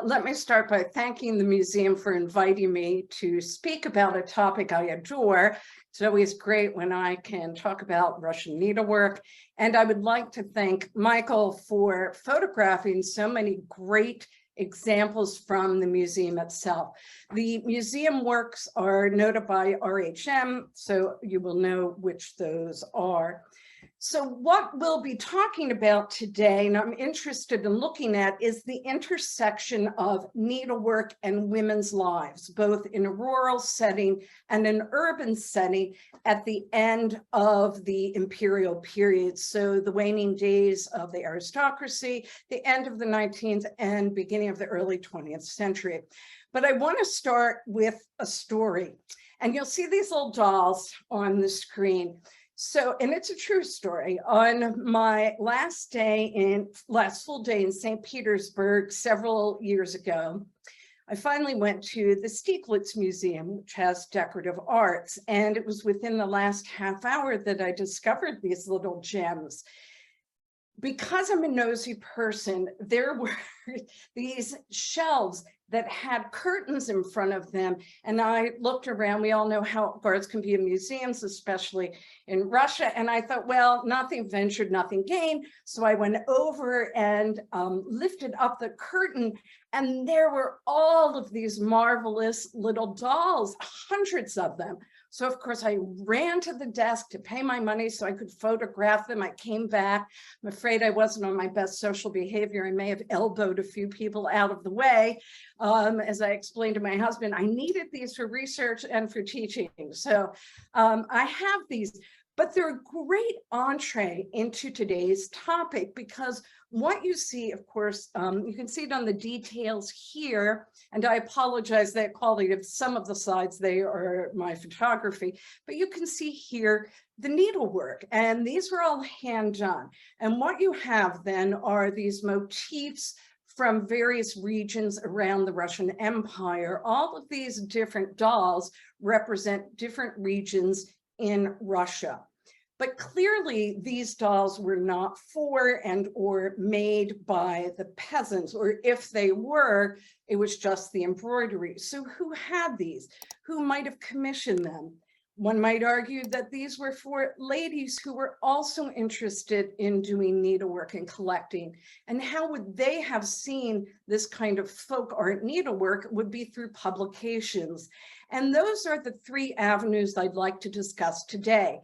Let me start by thanking the museum for inviting me to speak about a topic I adore. It's always great when I can talk about Russian needlework. And I would like to thank Michael for photographing so many great examples from the museum itself. The museum works are noted by RHM, so you will know which those are. So what we'll be talking about today, and I'm interested in looking at, is the intersection of needlework and women's lives, both in a rural setting and an urban setting at the end of the imperial period. So the waning days of the aristocracy, the end of the 19th and beginning of the early 20th century. But I want to start with a story. And you'll see these little dolls on the screen. So, and it's a true story. On my last full day in St. Petersburg several years ago, I finally went to the Stieglitz Museum, which has decorative arts. And it was within the last half hour that I discovered these little gems. Because I'm a nosy person, there were these shelves that had curtains in front of them. And I looked around. We all know how guards can be in museums, especially in Russia. And I thought, well, nothing ventured, nothing gained. So I went over and lifted up the curtain. And there were all of these marvelous little dolls, hundreds of them. So of course I ran to the desk to pay my money so I could photograph them. I came back. I'm afraid I wasn't on my best social behavior. I may have elbowed a few people out of the way. As I explained to my husband, I needed these for research and for teaching. So I have these, but they're a great entree into today's topic because what you see, of course, you can see it on the details here, and I apologize that quality of some of the slides, they are my photography, but you can see here the needlework, and these were all hand done. And what you have then are these motifs from various regions around the Russian Empire. All of these different dolls represent different regions in Russia. But clearly these dolls were not for and or made by the peasants, or if they were, it was just the embroidery. So who had these? Who might have commissioned them? One might argue that these were for ladies who were also interested in doing needlework and collecting. And how would they have seen this kind of folk art needlework? Would be through publications. And those are the three avenues I'd like to discuss today.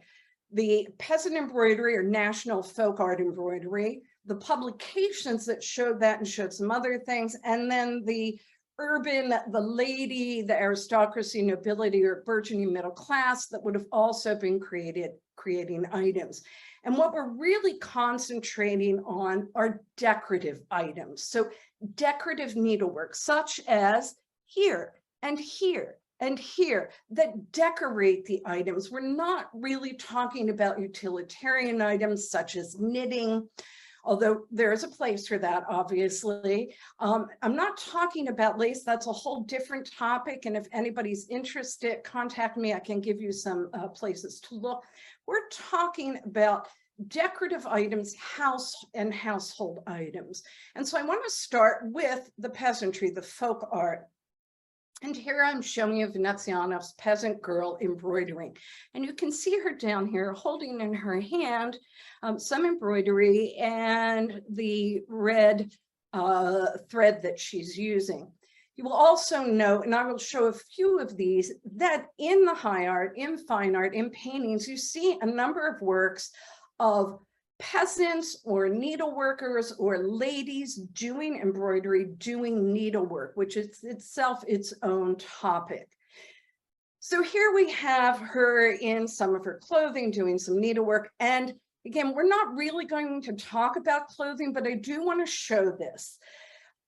The peasant embroidery or national folk art embroidery, the publications that showed that and showed some other things, and then the urban, the lady, the aristocracy, nobility, or burgeoning middle class that would have also been creating items. And what we're really concentrating on are decorative items. So decorative needlework, such as here and here and here, that decorate the items. We're not really talking about utilitarian items such as knitting, although there is a place for that, obviously. I'm not talking about lace. That's a whole different topic. And if anybody's interested, contact me. I can give you some places to look. We're talking about decorative items, house and household items. And so I want to start with the peasantry, the folk art. And here I'm showing you Veneziano's peasant girl embroidering. And you can see her down here holding in her hand some embroidery and the red thread that she's using. You will also note, and I will show a few of these, that in the high art, in fine art, in paintings, you see a number of works of peasants or needleworkers or ladies doing embroidery, doing needlework, which is itself its own topic. So here we have her in some of her clothing doing some needlework. And again, we're not really going to talk about clothing, but I do want to show this.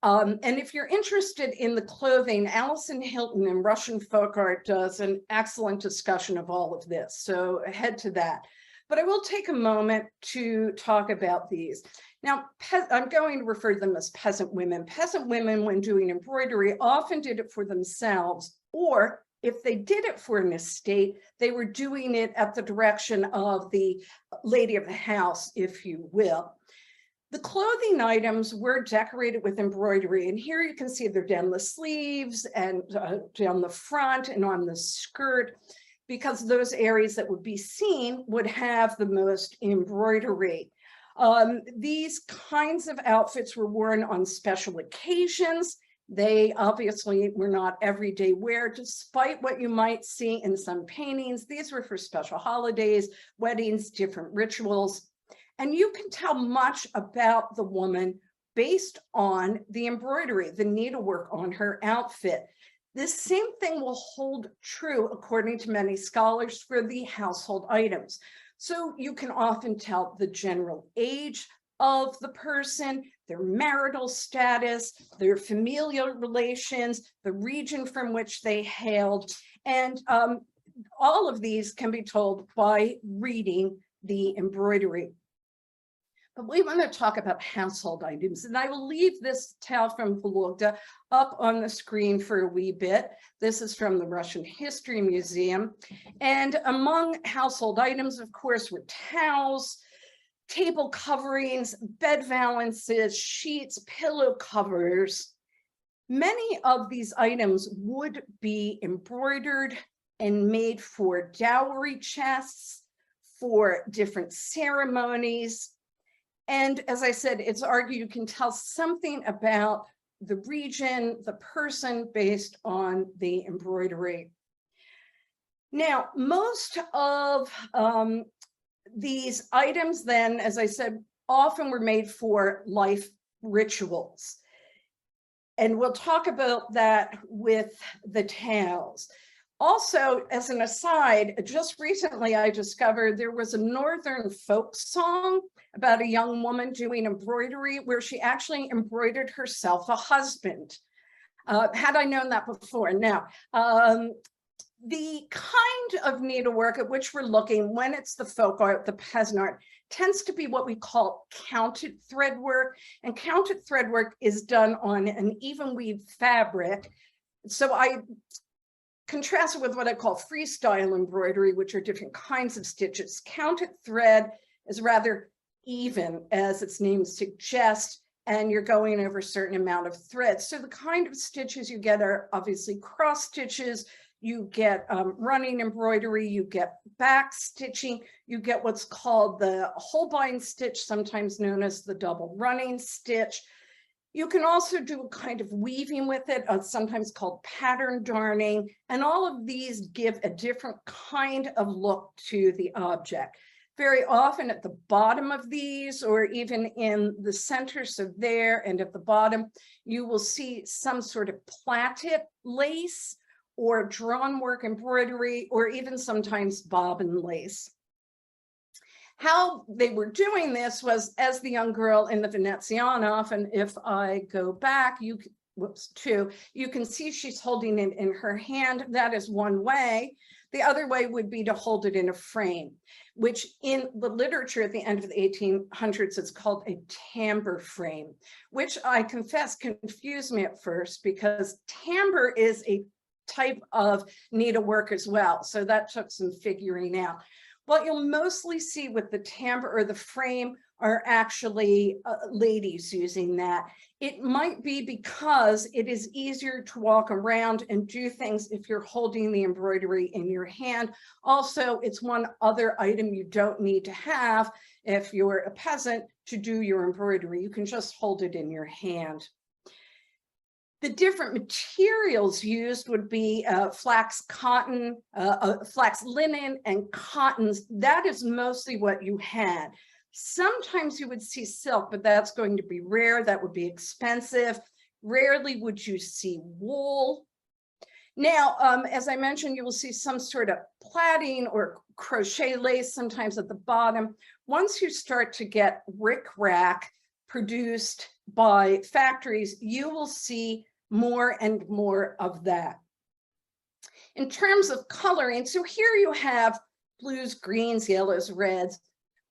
And if you're interested in the clothing, Alison Hilton in Russian Folk Art does an excellent discussion of all of this. So head to that. But I will take a moment to talk about these. Now, I'm going to refer to them as peasant women. Peasant women, when doing embroidery, often did it for themselves, or if they did it for an estate, they were doing it at the direction of the lady of the house, if you will. The clothing items were decorated with embroidery, and here you can see they're down the sleeves and down the front and on the skirt, because those areas that would be seen would have the most embroidery. These kinds of outfits were worn on special occasions. They obviously were not everyday wear, despite what you might see in some paintings. These were for special holidays, weddings, different rituals. And you can tell much about the woman based on the embroidery, the needlework on her outfit. This same thing will hold true, according to many scholars, for the household items. So you can often tell the general age of the person, their marital status, their familial relations, the region from which they hailed, and all of these can be told by reading the embroidery. But we want to talk about household items, and I will leave this tale from Vologda up on the screen for a wee bit. This is from the Russian History Museum. And among household items, of course, were towels, table coverings, bed valances, sheets, pillow covers. Many of these items would be embroidered and made for dowry chests, for different ceremonies. And as I said, it's argued you can tell something about the region, the person, based on the embroidery. Now, most of these items then, as I said, often were made for life rituals. And we'll talk about that with the towels. Also, as an aside, just recently I discovered there was a Northern folk song about a young woman doing embroidery where she actually embroidered herself a husband. Had I known that before? Now, the kind of needlework at which we're looking when it's the folk art, the peasant art, tends to be what we call counted thread work. And counted thread work is done on an even weave fabric. So I contrast it with what I call freestyle embroidery, which are different kinds of stitches. Counted thread is rather even, as its name suggests, and you're going over a certain amount of thread. So the kind of stitches you get are obviously cross stitches, you get running embroidery, you get back stitching, you get what's called the Holbein stitch, sometimes known as the double running stitch. You can also do a kind of weaving with it, sometimes called pattern darning, and all of these give a different kind of look to the object. Very often at the bottom of these, or even in the center, so there and at the bottom, you will see some sort of plaited lace or drawn work embroidery, or even sometimes bobbin lace. How they were doing this was, as the young girl in the Veneziana, and if I go back, you can see she's holding it in her hand. That is one way. The other way would be to hold it in a frame, which in the literature at the end of the 1800s is called a tambour frame, which I confess confused me at first because tambour is a type of needlework as well. So that took some figuring out. What you'll mostly see with the tambour or the frame are actually ladies using that. It might be because it is easier to walk around and do things if you're holding the embroidery in your hand. Also, it's one other item you don't need to have if you're a peasant to do your embroidery. You can just hold it in your hand. The different materials used would be flax cotton, flax linen, and cottons. That is mostly what you had. Sometimes you would see silk, but that's going to be rare. That would be expensive. Rarely would you see wool. Now, as I mentioned, you will see some sort of plaiting or crochet lace sometimes at the bottom. Once you start to get rickrack produced by factories, you will see more and more of that. In terms of coloring, so here you have blues, greens, yellows, reds,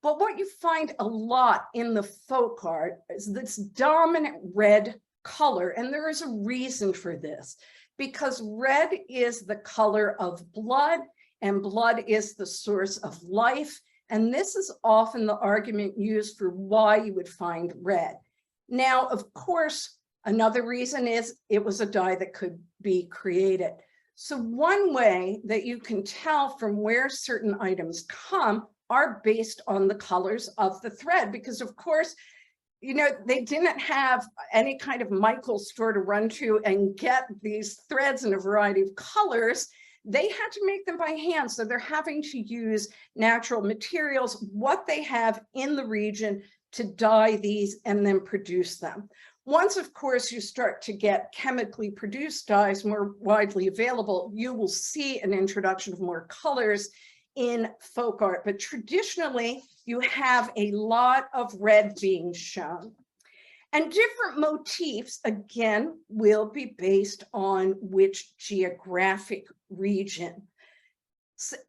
but what you find a lot in the folk art is this dominant red color, and there is a reason for this, because red is the color of blood, and blood is the source of life, And this is often the argument used for why you would find red. Now, of course, another reason is it was a dye that could be created. So one way that you can tell from where certain items come are based on the colors of the thread, because of course, you know, they didn't have any kind of Michael's store to run to and get these threads in a variety of colors. They had to make them by hand. So they're having to use natural materials, what they have in the region, to dye these and then produce them. Once, of course, you start to get chemically produced dyes more widely available, you will see an introduction of more colors in folk art. But traditionally, you have a lot of red being shown. And different motifs, again, will be based on which geographic region.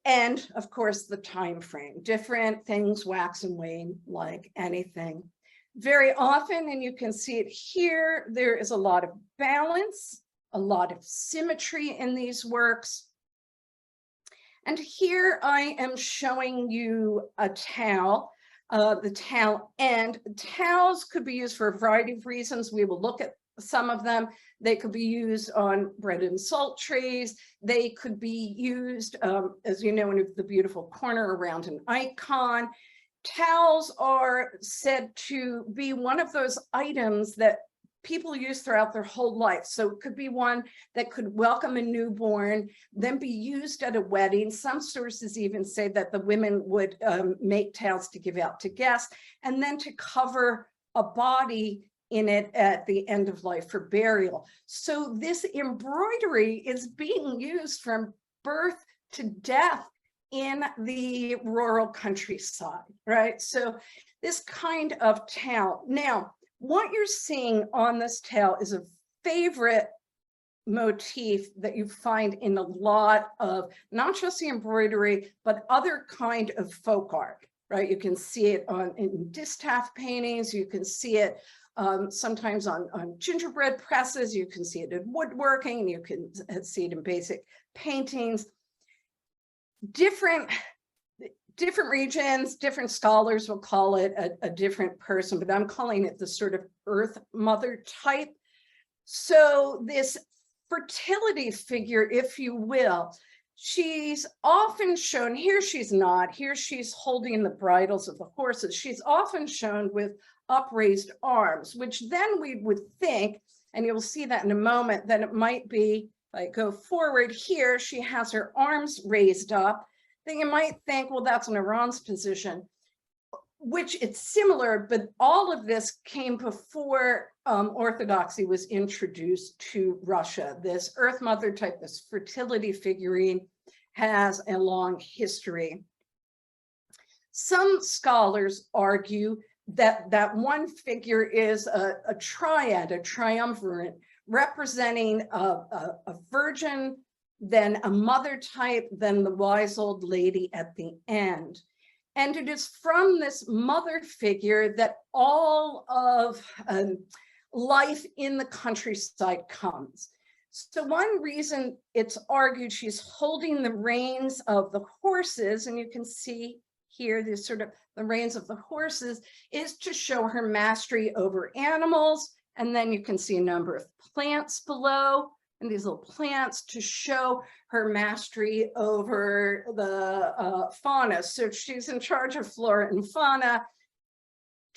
And of course, the time frame. Different things wax and wane like anything. Very often, and you can see it here, there is a lot of balance, a lot of symmetry in these works. And here I am showing you a towel, the towel end. Towels could be used for a variety of reasons. We will look at some of them. They could be used on bread and salt trays. They could be used, as you know, in the beautiful corner around an icon. Towels are said to be one of those items that people use throughout their whole life. So it could be one that could welcome a newborn, then be used at a wedding. Some sources even say that the women would make towels to give out to guests, and then to cover a body in it at the end of life for burial. So this embroidery is being used from birth to death in the rural countryside, right? So this kind of towel. Now, what you're seeing on this towel is a favorite motif that you find in a lot of, not just the embroidery, but other kind of folk art, right? You can see it in distaff paintings, you can see it sometimes on gingerbread presses, you can see it in woodworking, you can see it in basic paintings. Different regions, different scholars will call it a different person, but I'm calling it the sort of earth mother type. So this fertility figure, if you will, she's often shown, here she's not, here she's holding the bridles of the horses. She's often shown with upraised arms, which then we would think, and you'll see that in a moment, that it might be, if I go forward here, she has her arms raised up. Then you might think, well, that's an Iran's position, which it's similar, but all of this came before Orthodoxy was introduced to Russia. This Earth Mother type, this fertility figurine, has a long history. Some scholars argue that that one figure is a triad, a triumvirate, representing a virgin, then a mother type, then the wise old lady at the end. And it is from this mother figure that all of life in the countryside comes. So one reason it's argued she's holding the reins of the horses, and you can see here, there's sort of the reins of the horses, is to show her mastery over animals. And then you can see a number of plants below, and these little plants to show her mastery over the fauna. So she's in charge of flora and fauna.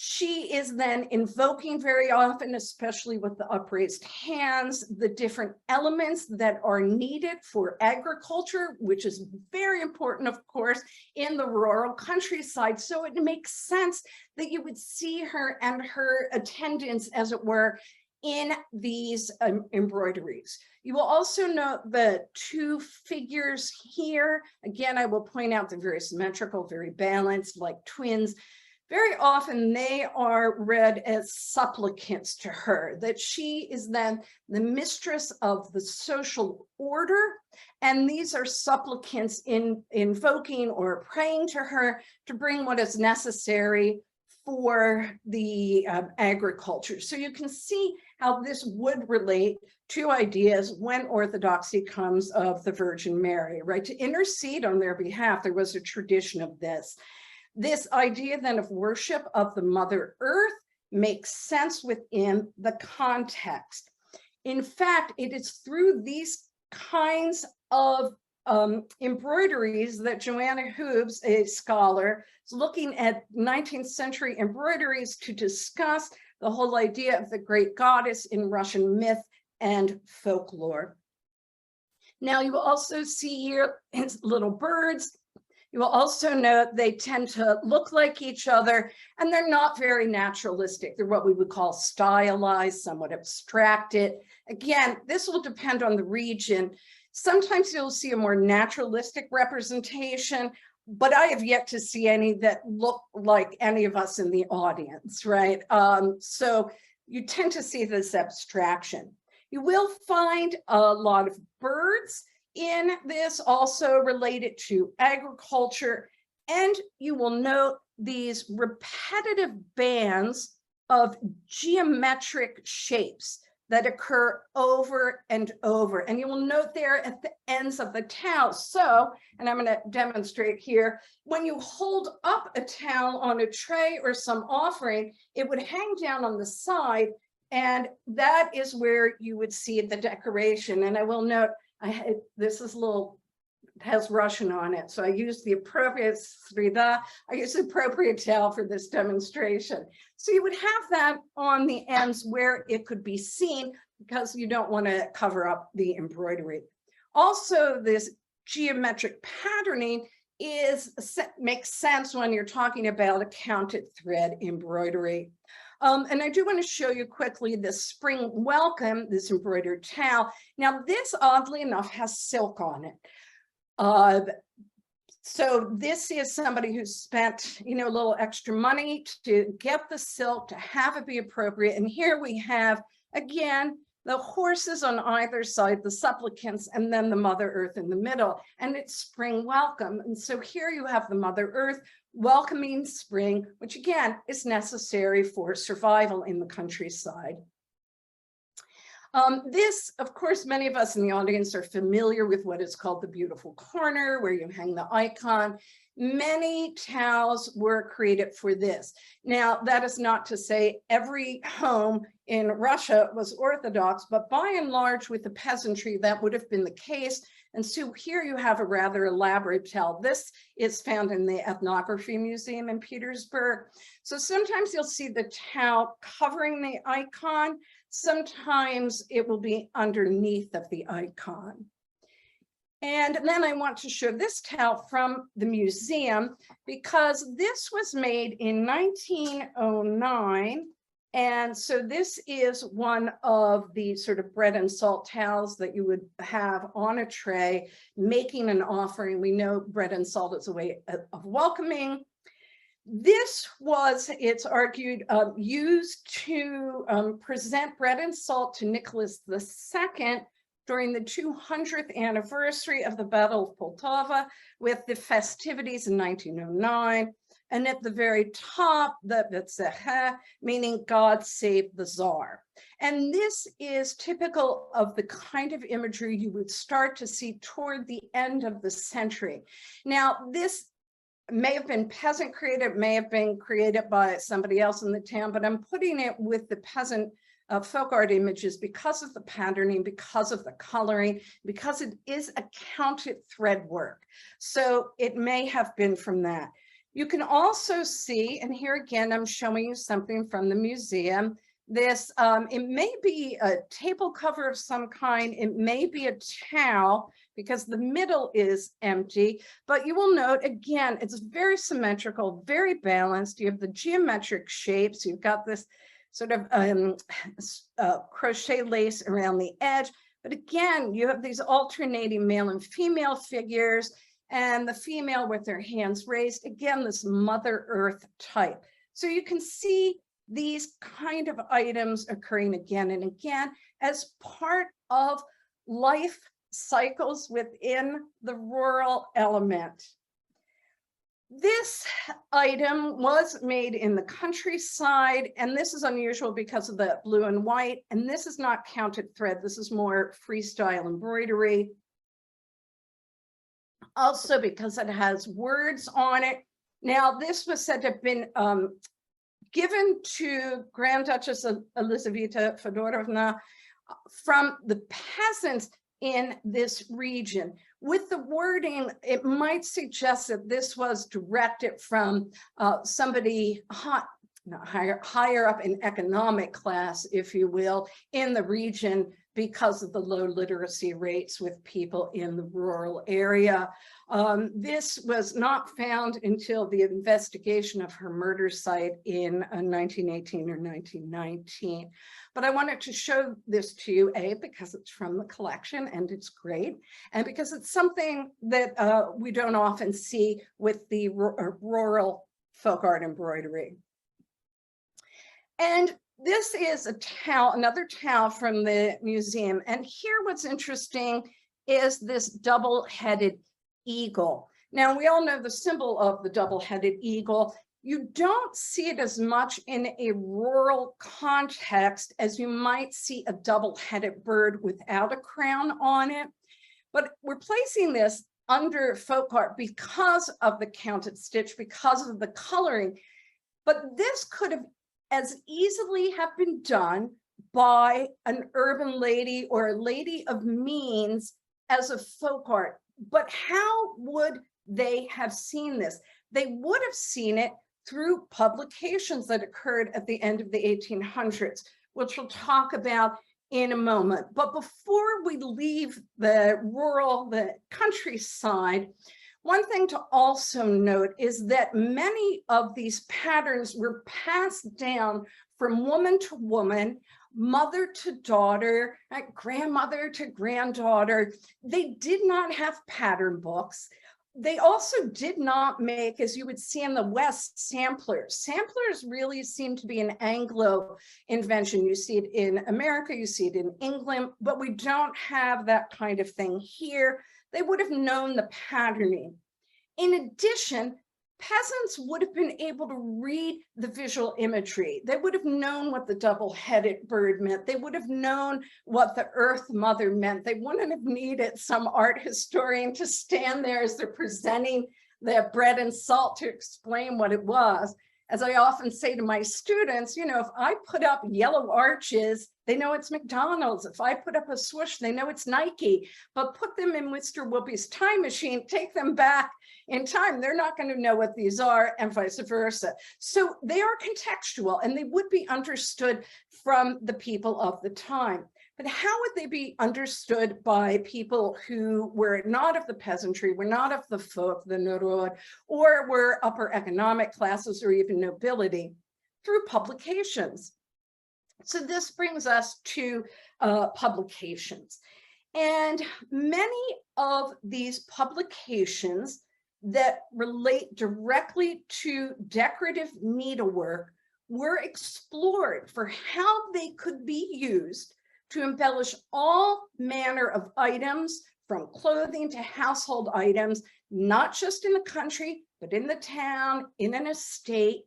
She is then invoking very often, especially with the upraised hands, the different elements that are needed for agriculture, which is very important, of course, in the rural countryside. So it makes sense that you would see her and her attendants, as it were, in these embroideries. You will also note the two figures here. Again, I will point out they're very symmetrical, very balanced, like twins. Very often they are read as supplicants to her, that she is then the mistress of the social order, and these are supplicants invoking or praying to her to bring what is necessary for the agriculture. So you can see how this would relate to ideas when Orthodoxy comes of the Virgin Mary, right? To intercede on their behalf, there was a tradition of this. This idea then of worship of the Mother Earth makes sense within the context. In fact, it is through these kinds of embroideries that Joanna Hoobs, a scholar, is looking at 19th century embroideries to discuss the whole idea of the great goddess in Russian myth and folklore. Now, you will also see here little birds. You will also note they tend to look like each other, and they're not very naturalistic. They're what we would call stylized, somewhat abstracted. Again, this will depend on the region. Sometimes you'll see a more naturalistic representation, but I have yet to see any that look like any of us in the audience, right? So you tend to see this abstraction. You will find a lot of birds in this, also related to agriculture, and you will note these repetitive bands of geometric shapes that occur over and over. And you will note there at the ends of the towel. So, and I'm going to demonstrate here, when you hold up a towel on a tray or some offering, it would hang down on the side, and that is where you would see the decoration. And I will note, this is a little, has Russian on it, so I used the appropriate towel for this demonstration. So you would have that on the ends where it could be seen, because you don't want to cover up the embroidery. Also, this geometric patterning makes sense when you're talking about a counted thread embroidery. And I do want to show you quickly the spring welcome, this embroidered towel. Now, this, oddly enough, has silk on it. So this is somebody who spent, a little extra money to get the silk, to have it be appropriate. And here we have, again, the horses on either side, the supplicants, and then the Mother Earth in the middle, and it's spring welcome. And so here you have the Mother Earth welcoming spring, which again is necessary for survival in the countryside. This, of course, many of us in the audience are familiar with what is called the beautiful corner, where you hang the icon. Many towels were created for this. Now, that is not to say every home in Russia was Orthodox, but by and large, with the peasantry, that would have been the case. And so here you have a rather elaborate towel. This is found in the Ethnography Museum in Petersburg. So sometimes you'll see the towel covering the icon. Sometimes it will be underneath of the icon. And then I want to show this towel from the museum, because this was made in 1909. And so this is one of the sort of bread and salt towels that you would have on a tray, making an offering. We know bread and salt is a way of welcoming. This was, it's argued, used to present bread and salt to Nicholas II during the 200th anniversary of the Battle of Poltava, with the festivities in 1909. And at the very top, the Betsehe, meaning God save the Tsar. And this is typical of the kind of imagery you would start to see toward the end of the century. Now, this may have been peasant created, may have been created by somebody else in the town, but I'm putting it with the peasant folk art images because of the patterning, because of the coloring, because it is a counted thread work. So it may have been from that. You can also see, and here again, I'm showing you something from the museum. This, it may be a table cover of some kind, it may be a towel, because the middle is empty, but you will note, again, it's very symmetrical, very balanced. You have the geometric shapes, you've got this sort of crochet lace around the edge, but again, you have these alternating male and female figures, and the female with their hands raised, again, this Mother Earth type. So you can see these kind of items occurring again and again as part of life cycles within the rural element. This item was made in the countryside, and this is unusual because of the blue and white, and this is not counted thread, this is more freestyle embroidery. Also because it has words on it, Now, this was said to have been given to Grand Duchess Elizaveta Fedorovna from the peasants in this region. With the wording, it might suggest that this was directed from somebody higher up in economic class, if you will, in the region because of the low literacy rates with people in the rural area. This was not found until the investigation of her murder site in 1918 or 1919. But I wanted to show this to you, A, because it's from the collection and it's great, and because it's something that we don't often see with the rural folk art embroidery. And this is a towel, another towel from the museum. And here what's interesting is this double-headed eagle. Now, we all know the symbol of the double-headed eagle. You don't see it as much in a rural context as you might see a double-headed bird without a crown on it. But we're placing this under folk art because of the counted stitch, because of the coloring. But this could have as easily have been done by an urban lady or a lady of means as a folk art. But how would they have seen this? They would have seen it through publications that occurred at the end of the 1800s, which we'll talk about in a moment. But before we leave the countryside, one thing to also note is that many of these patterns were passed down from woman to woman, mother to daughter, grandmother to granddaughter. They did not have pattern books. They also did not make, as you would see in the West, samplers. Samplers really seem to be an Anglo invention. You see it in America, you see it in England, but we don't have that kind of thing here. They would have known the patterning. In addition, peasants would have been able to read the visual imagery. They would have known what the double-headed bird meant. They would have known what the earth mother meant. They wouldn't have needed some art historian to stand there as they're presenting their bread and salt to explain what it was. As I often say to my students, you know, if I put up yellow arches, they know it's McDonald's. If I put up a swoosh, they know it's Nike. But put them in Mr. Whoopi's time machine, take them back in time, they're not going to know what these are, and vice versa. So they are contextual, and they would be understood from the people of the time. But how would they be understood by people who were not of the peasantry, were not of the folk, the Norod, or were upper economic classes or even nobility? Through publications. So this brings us to publications. And many of these publications that relate directly to decorative needlework were explored for how they could be used to embellish all manner of items, from clothing to household items, not just in the country, but in the town, in an estate,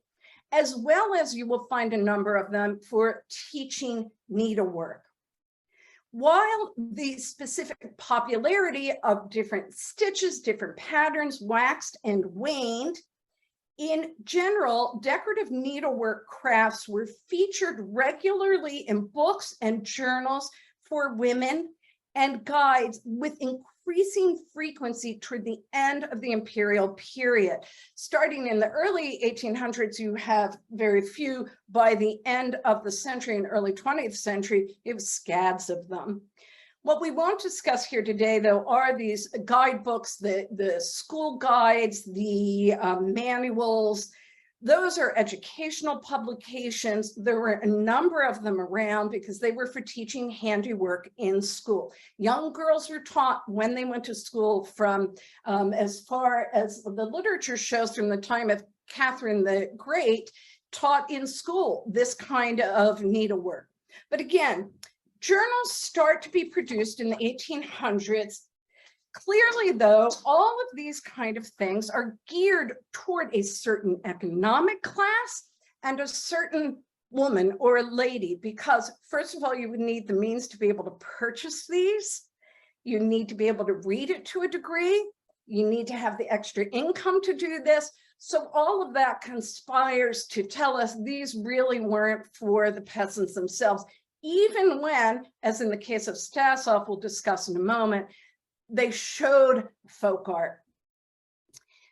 as well as you will find a number of them for teaching needlework. While the specific popularity of different stitches, different patterns waxed and waned, in general, decorative needlework crafts were featured regularly in books and journals for women and guides with increasing frequency toward the end of the imperial period. Starting in the early 1800s, you have very few. By the end of the century and early 20th century, you have scads of them. What we won't discuss here today, though, are these guidebooks, the school guides, the manuals. Those are educational publications. There were a number of them around because they were for teaching handiwork in school. Young girls were taught when they went to school from, as far as the literature shows, from the time of Catherine the Great, taught in school this kind of needlework. But again, journals start to be produced in the 1800s. Clearly, though, all of these kind of things are geared toward a certain economic class and a certain woman or a lady, because first of all, you would need the means to be able to purchase these. You need to be able to read it to a degree. You need to have the extra income to do this. So all of that conspires to tell us these really weren't for the peasants themselves, even when, as in the case of Stasov, we'll discuss in a moment, they showed folk art.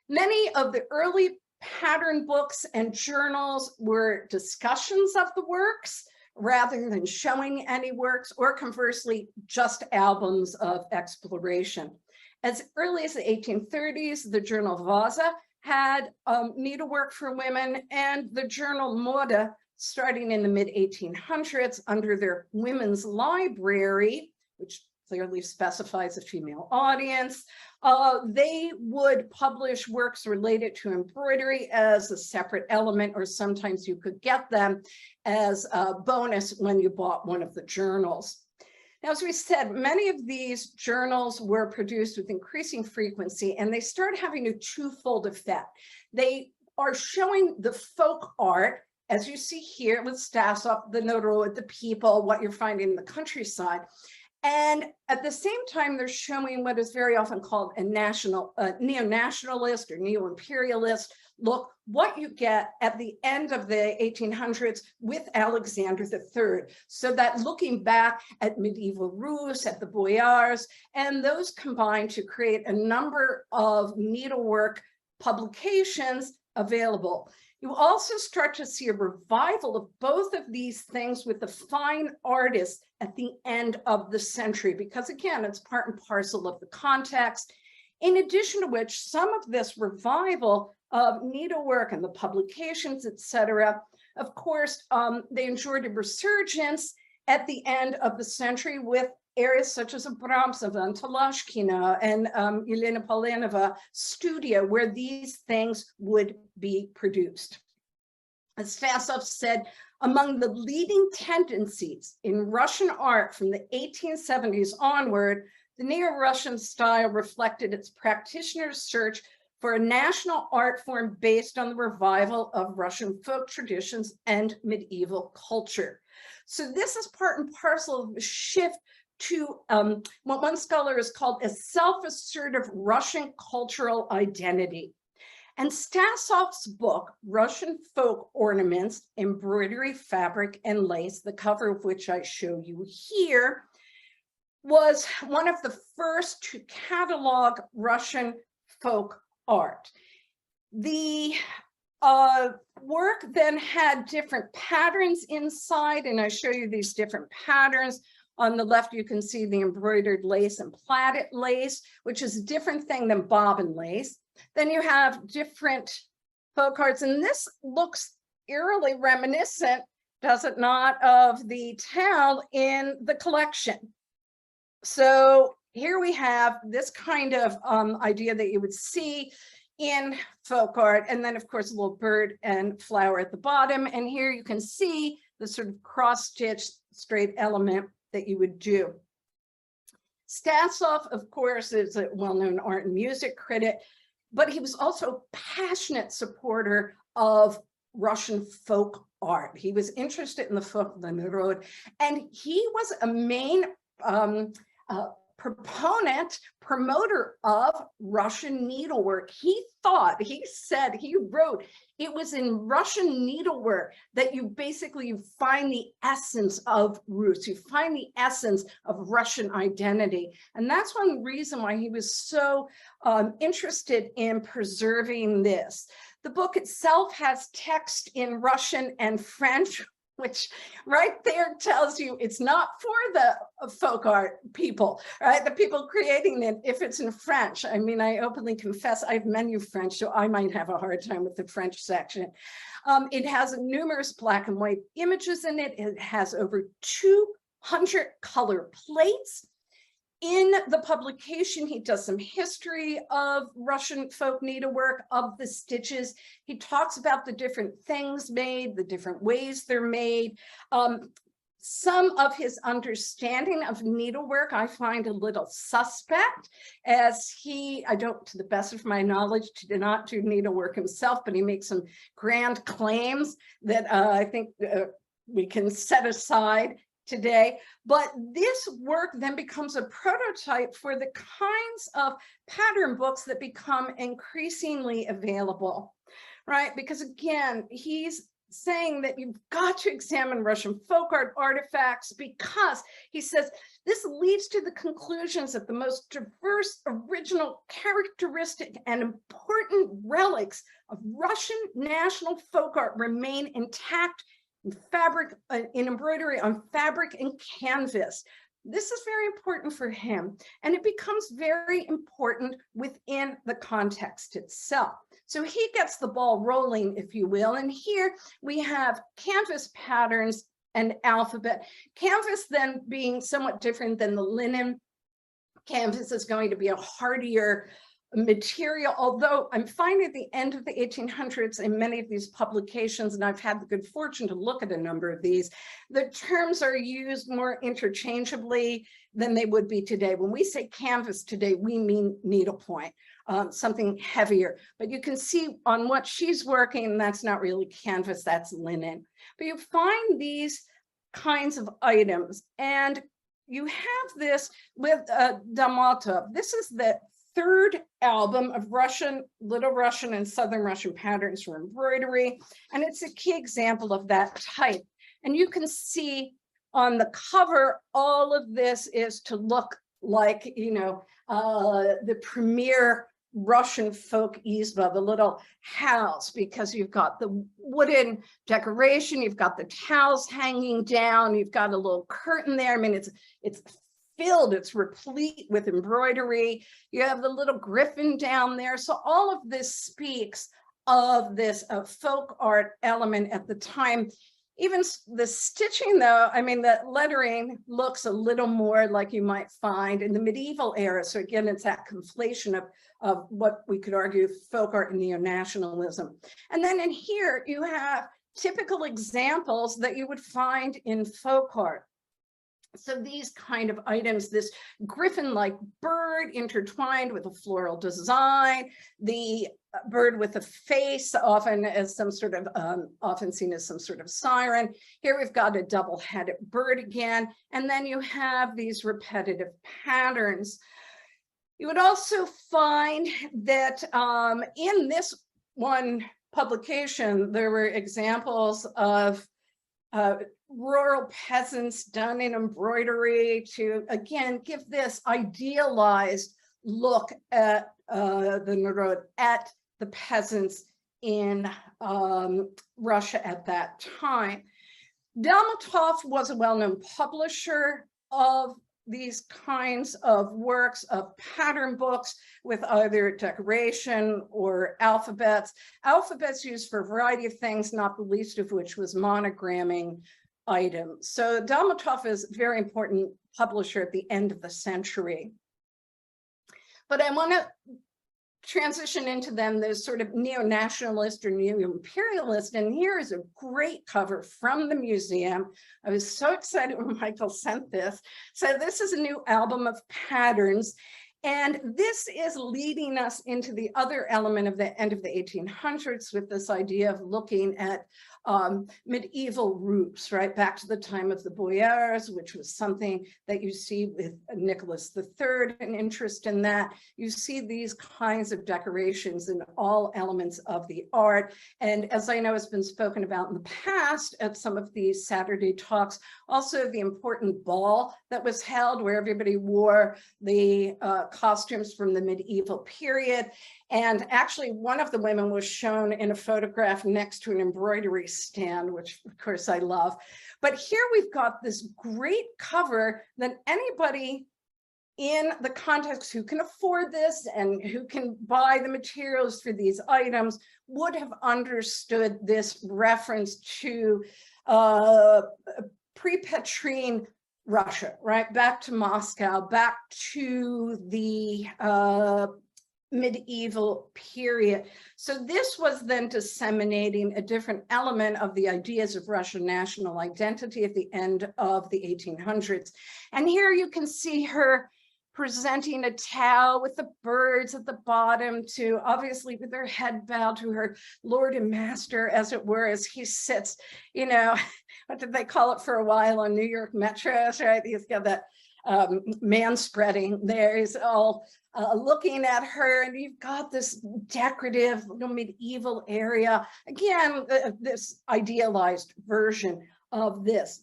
Many of the early pattern books and journals were discussions of the works rather than showing any works, or conversely, just albums of exploration. As early as the 1830s, the journal Vaza had needlework for women, and the journal Mode, starting in the mid-1800s under their women's library, which clearly specifies a female audience, they would publish works related to embroidery as a separate element, or sometimes you could get them as a bonus when you bought one of the journals. Now, as we said, many of these journals were produced with increasing frequency, and they start having a twofold effect. They are showing the folk art, as you see here with Stasov, the Narod, the people, what you're finding in the countryside. And at the same time, they're showing what is very often called a neo-nationalist or neo-imperialist look, what you get at the end of the 1800s with Alexander III. So that looking back at medieval Rus, at the boyars, and those combine to create a number of needlework publications available. You also start to see a revival of both of these things with the fine artists at the end of the century, because again, it's part and parcel of the context. In addition to which, some of this revival of needlework and the publications, etc., of course, they enjoyed a resurgence at the end of the century with areas such as Abramsova and Talashkina and Elena Polenova studio, where these things would be produced. As Stasov said, among the leading tendencies in Russian art from the 1870s onward, the neo-Russian style reflected its practitioners' search for a national art form based on the revival of Russian folk traditions and medieval culture. So this is part and parcel of a shift to what one scholar has called a self-assertive Russian cultural identity. And Stasov's book, Russian Folk Ornaments, Embroidery, Fabric, and Lace, the cover of which I show you here, was one of the first to catalog Russian folk art. The work then had different patterns inside, and I show you these different patterns. On the left, you can see the embroidered lace and plaited lace, which is a different thing than bobbin lace. Then you have different folk arts, and this looks eerily reminiscent, does it not, of the towel in the collection. So here we have this kind of idea that you would see in folk art, and then of course a little bird and flower at the bottom, and here you can see the sort of cross-stitched straight element that you would do. Stasov, of course, is a well-known art and music critic, but he was also a passionate supporter of Russian folk art. He was interested in the folk of the Narod, and he was a main promoter of Russian needlework. He wrote, it was in Russian needlework that you find the essence of roots, you find the essence of Russian identity. And that's one reason why he was so interested in preserving this. The book itself has text in Russian and French, which right there tells you it's not for the folk art people, right? The people creating it, if it's in French. I mean, I openly confess I have menu French, so I might have a hard time with the French section. It has numerous black and white images in it. It has over 200 color plates. In the publication, he does some history of Russian folk needlework, of the stitches. He talks about the different things made, the different ways they're made. Some of his understanding of needlework I find a little suspect, as to the best of my knowledge, did not do needlework himself, but he makes some grand claims that I think we can set aside today, but this work then becomes a prototype for the kinds of pattern books that become increasingly available, right? Because again, he's saying that you've got to examine Russian folk art artifacts because he says this leads to the conclusions that the most diverse, original, characteristic, and important relics of Russian national folk art remain intact in fabric, in embroidery on fabric and canvas. This is very important for him, and it becomes very important within the context itself. So he gets the ball rolling, if you will, and here we have canvas patterns and alphabet. Canvas then being somewhat different than the linen. Canvas is going to be a hardier material, although I'm finding at the end of the 1800s in many of these publications, and I've had the good fortune to look at a number of these, the terms are used more interchangeably than they would be today. When we say canvas today, we mean needlepoint, something heavier. But you can see on what she's working, that's not really canvas, that's linen. But you find these kinds of items, and you have this with Damotov. This is the third album of Russian, Little Russian and Southern Russian patterns for embroidery, and it's a key example of that type. And you can see on the cover, all of this is to look like, you know, the premier Russian folk izba, the little house, because you've got the wooden decoration, you've got the towels hanging down, you've got a little curtain there. I mean, it's filled, it's replete with embroidery. You have the little griffin down there. So all of this speaks of this folk art element at the time. Even the stitching, though, I mean, the lettering looks a little more like you might find in the medieval era. So again, it's that conflation of what we could argue folk art and neo-nationalism. And then in here, you have typical examples that you would find in folk art. So these kind of items, this griffin-like bird intertwined with a floral design, the bird with a face, often as some sort of, often seen as some sort of siren. Here we've got a double-headed bird again, and then you have these repetitive patterns. You would also find that in this one publication, there were examples of rural peasants done in embroidery to, again, give this idealized look at the Narod, at the peasants in Russia at that time. Damotov was a well-known publisher of these kinds of works, of pattern books with either decoration or alphabets. Alphabets used for a variety of things, not the least of which was monogramming items. So Damotov is a very important publisher at the end of the century. But I want to transition into them, those sort of neo-nationalist or neo-imperialist, and here is a great cover from the museum. I was so excited when Michael sent this. So this is a new album of patterns, and this is leading us into the other element of the end of the 1800s with this idea of looking at medieval roots, right? Back to the time of the boyars, which was something that you see with Nicholas III, an interest in that. You see these kinds of decorations in all elements of the art. And as I know has been spoken about in the past at some of these Saturday talks, also the important ball that was held where everybody wore the costumes from the medieval period. And actually, one of the women was shown in a photograph next to an embroidery stand, which of course I love. But here we've got this great cover that anybody in the context who can afford this and who can buy the materials for these items would have understood this reference to pre-Petrine Russia, right? Back to Moscow, back to the medieval period. So this was then disseminating a different element of the ideas of Russian national identity at the end of the 1800s. And here you can see her presenting a towel with the birds at the bottom to, obviously with their head bowed to her lord and master, as it were, as he sits, you know, what did they call it for a while on New York metros, right? He's got that man spreading there. He's all looking at her, and you've got this decorative little medieval area. Again, this idealized version of this.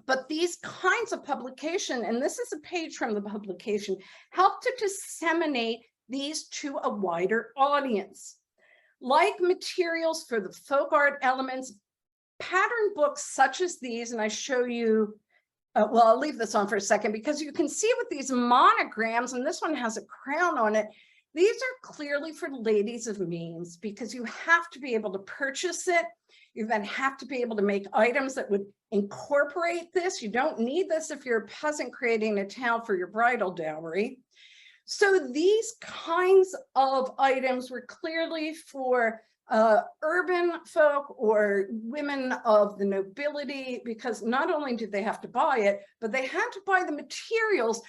But these kinds of publication, and this is a page from the publication, help to disseminate these to a wider audience. Like materials for the folk art elements, pattern books such as these, and I show you, well, I'll leave this on for a second because you can see with these monograms, and this one has a crown on it, these are clearly for ladies of means because you have to be able to purchase it. You then have to be able to make items that would incorporate this. You don't need this if you're a peasant creating a towel for your bridal dowry. So these kinds of items were clearly for urban folk or women of the nobility, because not only did they have to buy it, but they had to buy the materials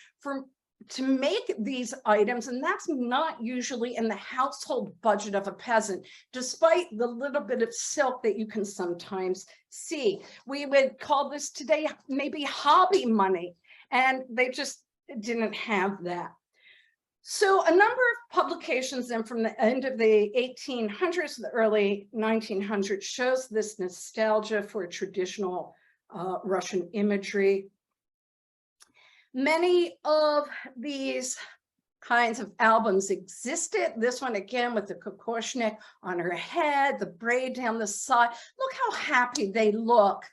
to make these items, and that's not usually in the household budget of a peasant, despite the little bit of silk that you can sometimes see. We would call this today maybe hobby money, and they just didn't have that. So a number of publications then from the end of the 1800s to the early 1900s shows this nostalgia for traditional Russian imagery. Many of these kinds of albums existed. This one again with the kokoshnik on her head, the braid down the side. Look how happy they look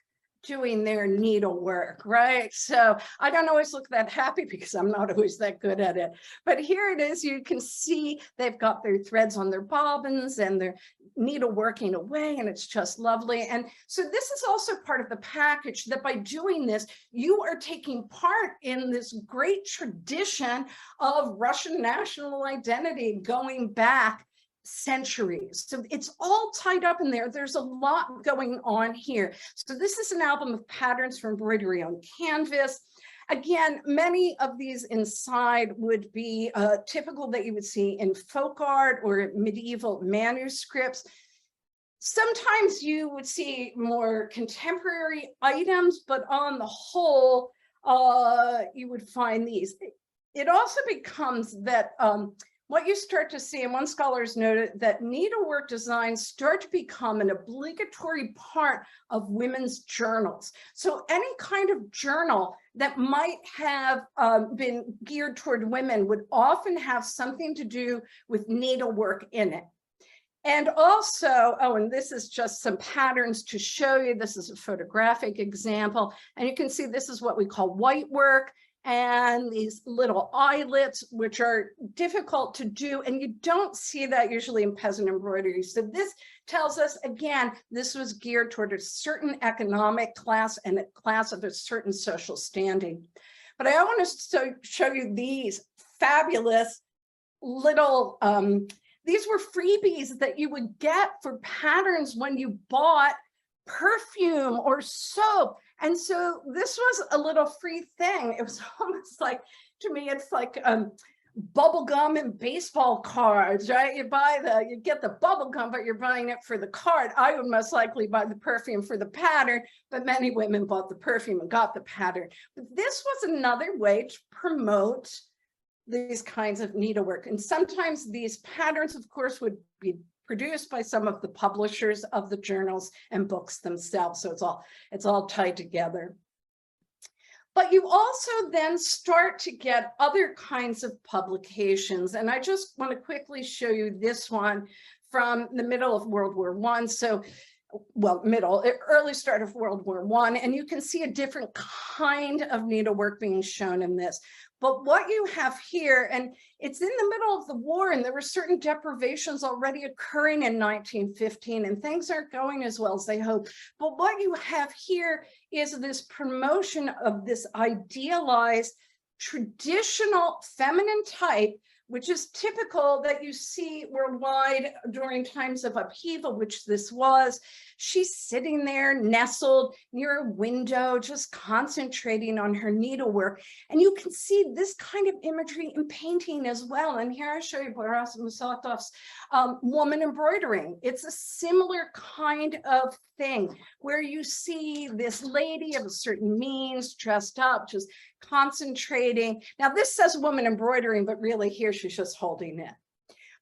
doing their needlework, right? So I don't always look that happy because I'm not always that good at it. But here it is, you can see they've got their threads on their bobbins and they're needleworking away, and it's just lovely. And so this is also part of the package, that by doing this, you are taking part in this great tradition of Russian national identity going back centuries. So it's all tied up in there. There's a lot going on here. So this is an album of patterns for embroidery on canvas. Again, many of these inside would be typical that you would see in folk art or medieval manuscripts. Sometimes you would see more contemporary items, but on the whole, you would find these. It also becomes that what you start to see, and one scholar has noted that needlework designs start to become an obligatory part of women's journals. So any kind of journal that might have been geared toward women would often have something to do with needlework in it. And also, oh, and this is just some patterns to show you. This is a photographic example. And you can see this is what we call white work, and these little eyelets, which are difficult to do. And you don't see that usually in peasant embroidery. So this tells us, again, this was geared toward a certain economic class and a class of a certain social standing. But I want to show you these fabulous little, these were freebies that you would get for patterns when you bought perfume or soap. And so this was a little free thing. It was almost like, to me, it's like bubble gum and baseball cards, right? You get the bubble gum, but you're buying it for the card. I would most likely buy the perfume for the pattern, but many women bought the perfume and got the pattern. But this was another way to promote these kinds of needlework. And sometimes these patterns, of course, would be produced by some of the publishers of the journals and books themselves. So it's all tied together. But you also then start to get other kinds of publications. And I just want to quickly show you this one from the middle of World War I. So, well, early start of World War I. And you can see a different kind of needlework being shown in this. But what you have here, and it's in the middle of the war, and there were certain deprivations already occurring in 1915, and things aren't going as well as they hoped. But what you have here is this promotion of this idealized, traditional feminine type, which is typical that you see worldwide during times of upheaval, which this was, she's sitting there nestled near a window, just concentrating on her needlework. And you can see this kind of imagery in painting as well. And here I show you Boris Musatov's woman embroidering. It's a similar kind of thing where you see this lady of a certain means dressed up, just concentrating. Now this says woman embroidering, but really here she's just holding it.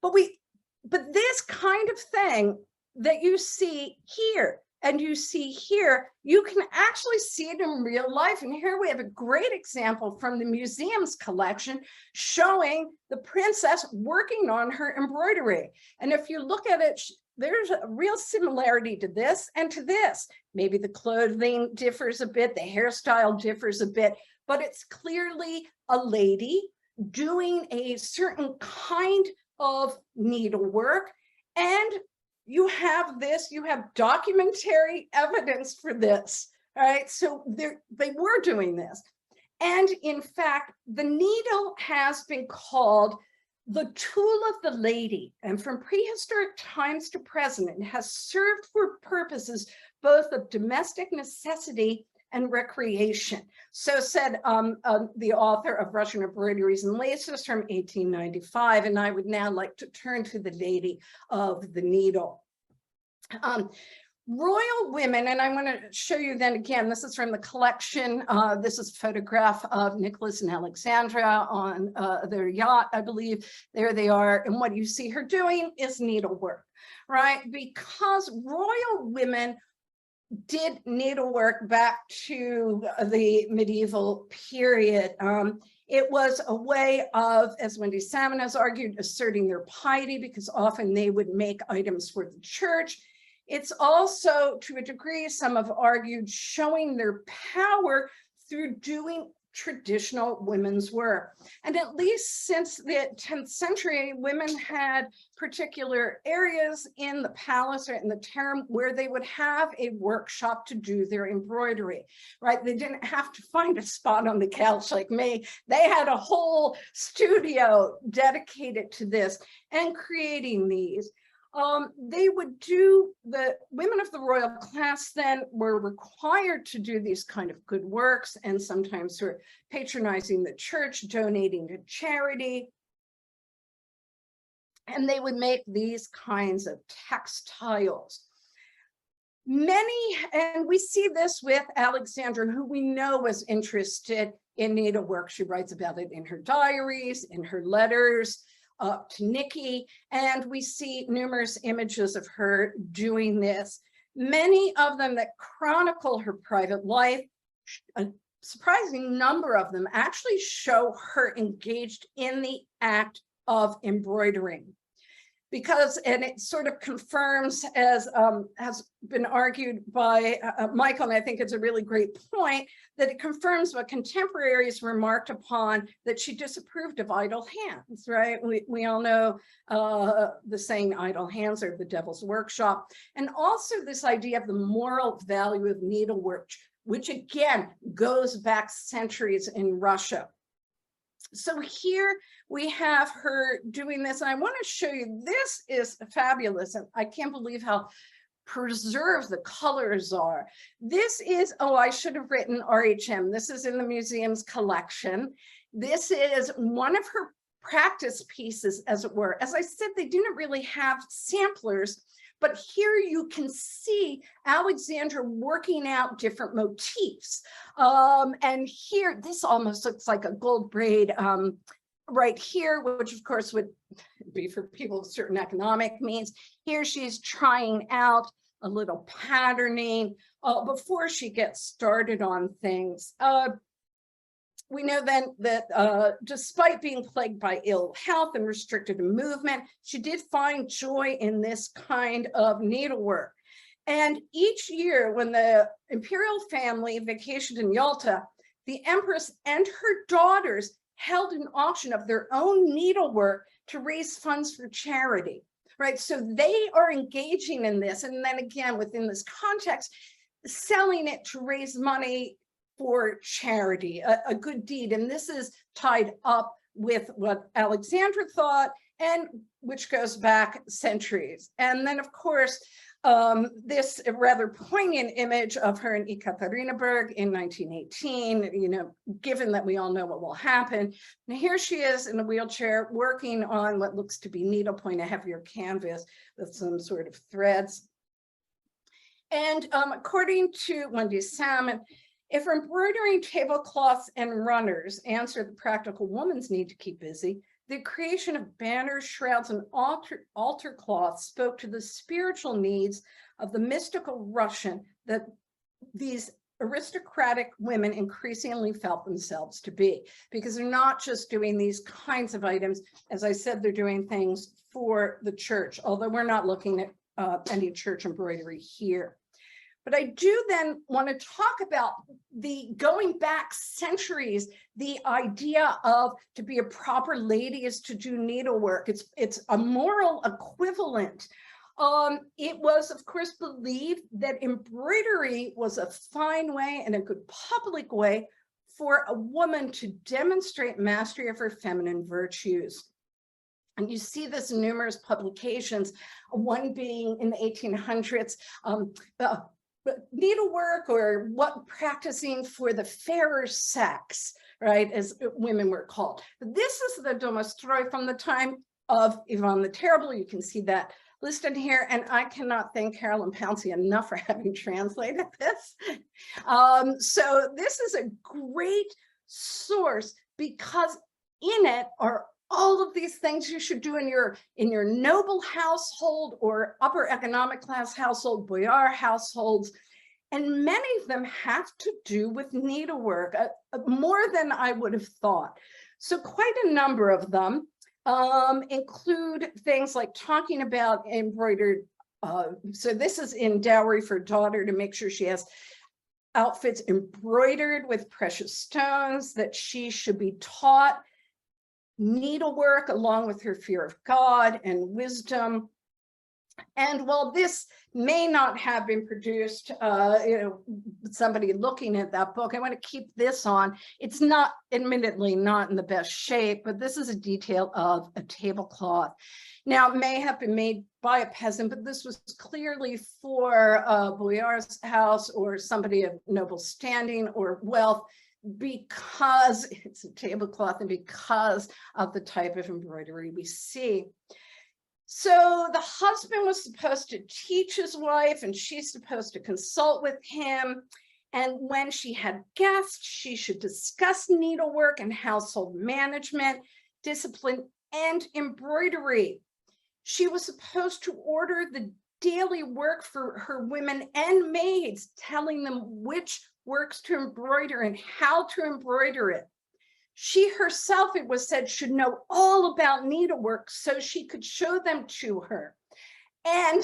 But this kind of thing that you see here and you see here, you can actually see it in real life. And here we have a great example from the museum's collection showing the princess working on her embroidery. And if you look at it, there's a real similarity to this and to this. Maybe the clothing differs a bit, the hairstyle differs a bit, but it's clearly a lady doing a certain kind of needlework. And you have this, you have documentary evidence for this, right? So they were doing this. And in fact, the needle has been called the tool of the lady. And from prehistoric times to present, it has served for purposes both of domestic necessity and recreation. So said the author of Russian Embroideries and Laces from 1895. And I would now like to turn to the lady of the needle. Royal women, and I'm going to show you then again, this is from the collection. This is a photograph of Nicholas and Alexandra on their yacht, I believe. There they are. And what you see her doing is needlework, right? Because royal women did needlework back to the medieval period. It was a way of, as Wendy Salmon has argued, asserting their piety, because often they would make items for the church. It's also, to a degree, some have argued, showing their power through doing traditional women's work. And at least since the 10th century, women had particular areas in the palace or in the harem where they would have a workshop to do their embroidery, right? They didn't have to find a spot on the couch like me. They had a whole studio dedicated to this and creating these. They would do, the women of the royal class then were required to do these kind of good works, and sometimes were patronizing the church, donating to charity. And they would make these kinds of textiles. Many, and we see this with Alexandra, who we know was interested in needlework. She writes about it in her diaries, in her letters to Nikki, and we see numerous images of her doing this. Many of them that chronicle her private life, a surprising number of them actually show her engaged in the act of embroidering. Because, and it sort of confirms, as has been argued by Michael, and I think it's a really great point, that it confirms what contemporaries remarked upon, that she disapproved of idle hands, right? We all know the saying, idle hands are the devil's workshop. And also this idea of the moral value of needlework, which again goes back centuries in Russia. So here we have her doing this, and I want to show you, this is fabulous, and I can't believe how preserved the colors are. This is, oh, I should have written RHM. This is in the museum's collection. This is one of her practice pieces, as it were. As I said, they didn't really have samplers, but here you can see Alexandra working out different motifs. And here, this almost looks like a gold braid right here, which of course would be for people with certain economic means. Here she's trying out a little patterning before she gets started on things. We know then that despite being plagued by ill health and restricted in movement, she did find joy in this kind of needlework. And each year when the imperial family vacationed in Yalta, the empress and her daughters held an auction of their own needlework to raise funds for charity, right? So they are engaging in this. And then again, within this context, selling it to raise money for charity, a good deed. And this is tied up with what Alexandra thought, and which goes back centuries. And then of course, This rather poignant image of her in Ekaterinburg in 1918, you know, given that we all know what will happen. Now here she is in a wheelchair working on what looks to be needlepoint, a heavier canvas with some sort of threads. And according to Wendy Salmon, if embroidering tablecloths and runners answer the practical woman's need to keep busy, the creation of banners, shrouds, and altar cloths spoke to the spiritual needs of the mystical Russian that these aristocratic women increasingly felt themselves to be, because they're not just doing these kinds of items. As I said, they're doing things for the church, although we're not looking at any church embroidery here. But I do then want to talk about the going back centuries, the idea of to be a proper lady is to do needlework. It's a moral equivalent. It was, of course, believed that embroidery was a fine way and a good public way for a woman to demonstrate mastery of her feminine virtues. And you see this in numerous publications, one being in the 1800s, needlework, or what practicing for the fairer sex, right, as women were called. This is the Domostroi from the time of Ivan the Terrible. You can see that listed here, and I cannot thank Carolyn Pouncey enough for having translated this. So this is a great source because in it are all of these things you should do in your noble household or upper economic class household, boyar households, and many of them have to do with needlework, more than I would have thought. So quite a number of them include things like talking about embroidered. So this is in Dowry for Daughter, to make sure she has outfits embroidered with precious stones, that she should be taught needlework along with her fear of God and wisdom. And while this may not have been produced, somebody looking at that book, I want to keep this on. It's not, admittedly, not in the best shape, but this is a detail of a tablecloth. Now, it may have been made by a peasant, but this was clearly for a boyar's house or somebody of noble standing or wealth, because it's a tablecloth and because of the type of embroidery we see. So the husband was supposed to teach his wife, and she's supposed to consult with him. And when she had guests, she should discuss needlework and household management, discipline, and embroidery. She was supposed to order the daily work for her women and maids, telling them which works to embroider and how to embroider it. She herself, it was said, should know all about needlework so she could show them to her. And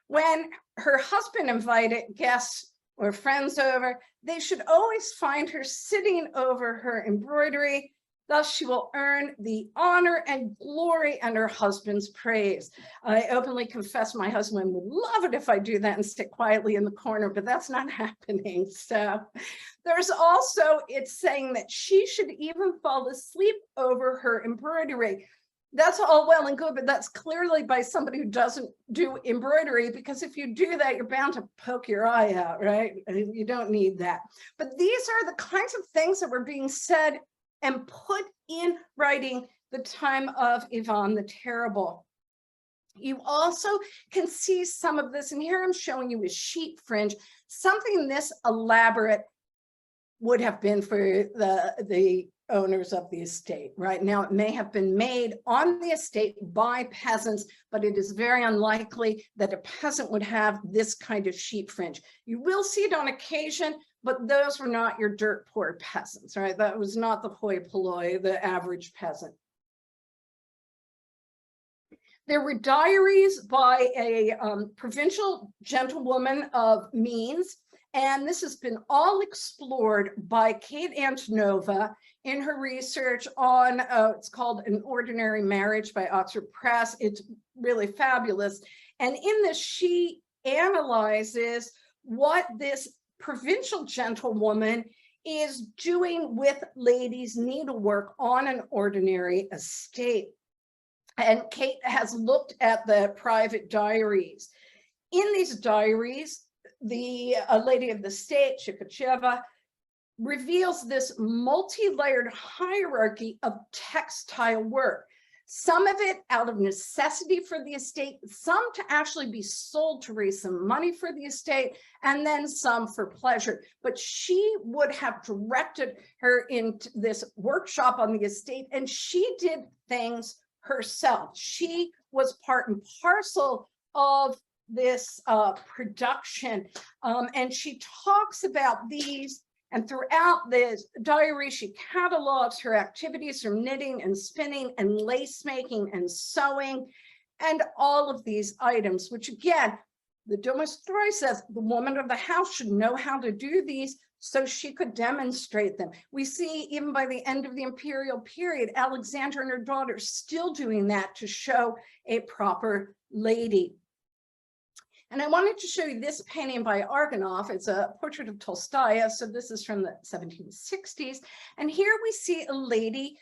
when her husband invited guests or friends over, they should always find her sitting over her embroidery. Thus, she will earn the honor and glory and her husband's praise. I openly confess my husband would love it if I do that and sit quietly in the corner, but that's not happening. So there's also, it's saying that she should even fall asleep over her embroidery. That's all well and good, but that's clearly by somebody who doesn't do embroidery, because if you do that, you're bound to poke your eye out, right? You don't need that. But these are the kinds of things that were being said and put in writing the time of Ivan the Terrible. You also can see some of this, and here I'm showing you a sheet fringe. Something this elaborate would have been for the owners of the estate. Right now, it may have been made on the estate by peasants, but it is very unlikely that a peasant would have this kind of sheet fringe. You will see it on occasion, but those were not your dirt poor peasants, right? That was not the hoi polloi, the average peasant. There were diaries by a provincial gentlewoman of means, and this has been all explored by Kate Antonova in her research on, it's called An Ordinary Marriage by Oxford Press. It's really fabulous. And in this, she analyzes what this provincial gentlewoman is doing with ladies' needlework on an ordinary estate. And Kate has looked at the private diaries. In these diaries, the lady of the state, Chikacheva, reveals this multi-layered hierarchy of textile work. Some of it out of necessity for the estate, some to actually be sold to raise some money for the estate, and then some for pleasure. But she would have directed her into this workshop on the estate, and she did things herself. She was part and parcel of this production, and she talks about these. And throughout this diary, she catalogs her activities from knitting and spinning and lace making and sewing and all of these items, which again, the Domostroy says the woman of the house should know how to do these so she could demonstrate them. We see even by the end of the Imperial period, Alexandra and her daughter still doing that to show a proper lady. And I wanted to show you this painting by Argonov. It's a portrait of Tolstaya. So this is from the 1760s. And here we see a lady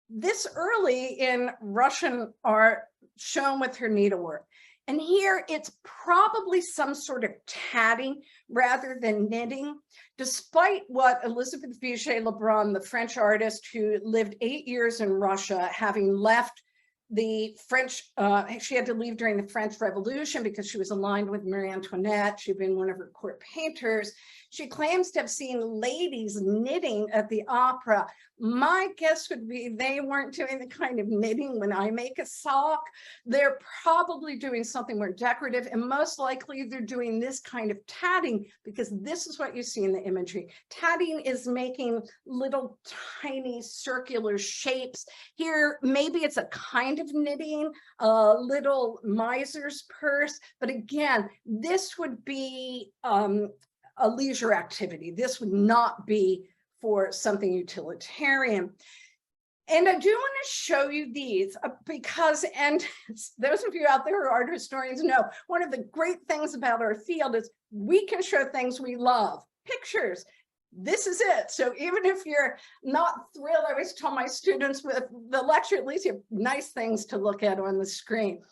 this early in Russian art shown with her needlework. And here it's probably some sort of tatting rather than knitting, despite what Elizabeth Vigée-Lebrun, the French artist who lived 8 years in Russia, having left the French, she had to leave during the French Revolution because she was aligned with Marie Antoinette. She'd been one of her court painters. She claims to have seen ladies knitting at the opera. My guess would be they weren't doing the kind of knitting when I make a sock. They're probably doing something more decorative, and most likely they're doing this kind of tatting, because this is what you see in the imagery. Tatting is making little tiny circular shapes. Here, maybe it's a kind of knitting, a little miser's purse, but again, this would be a leisure activity. This would not be for something utilitarian. And I do want to show you these because, and those of you out there who are art historians know, one of the great things about our field is we can show things we love, pictures. This is it. So even if you're not thrilled, I always tell my students with the lecture, at least you have nice things to look at on the screen.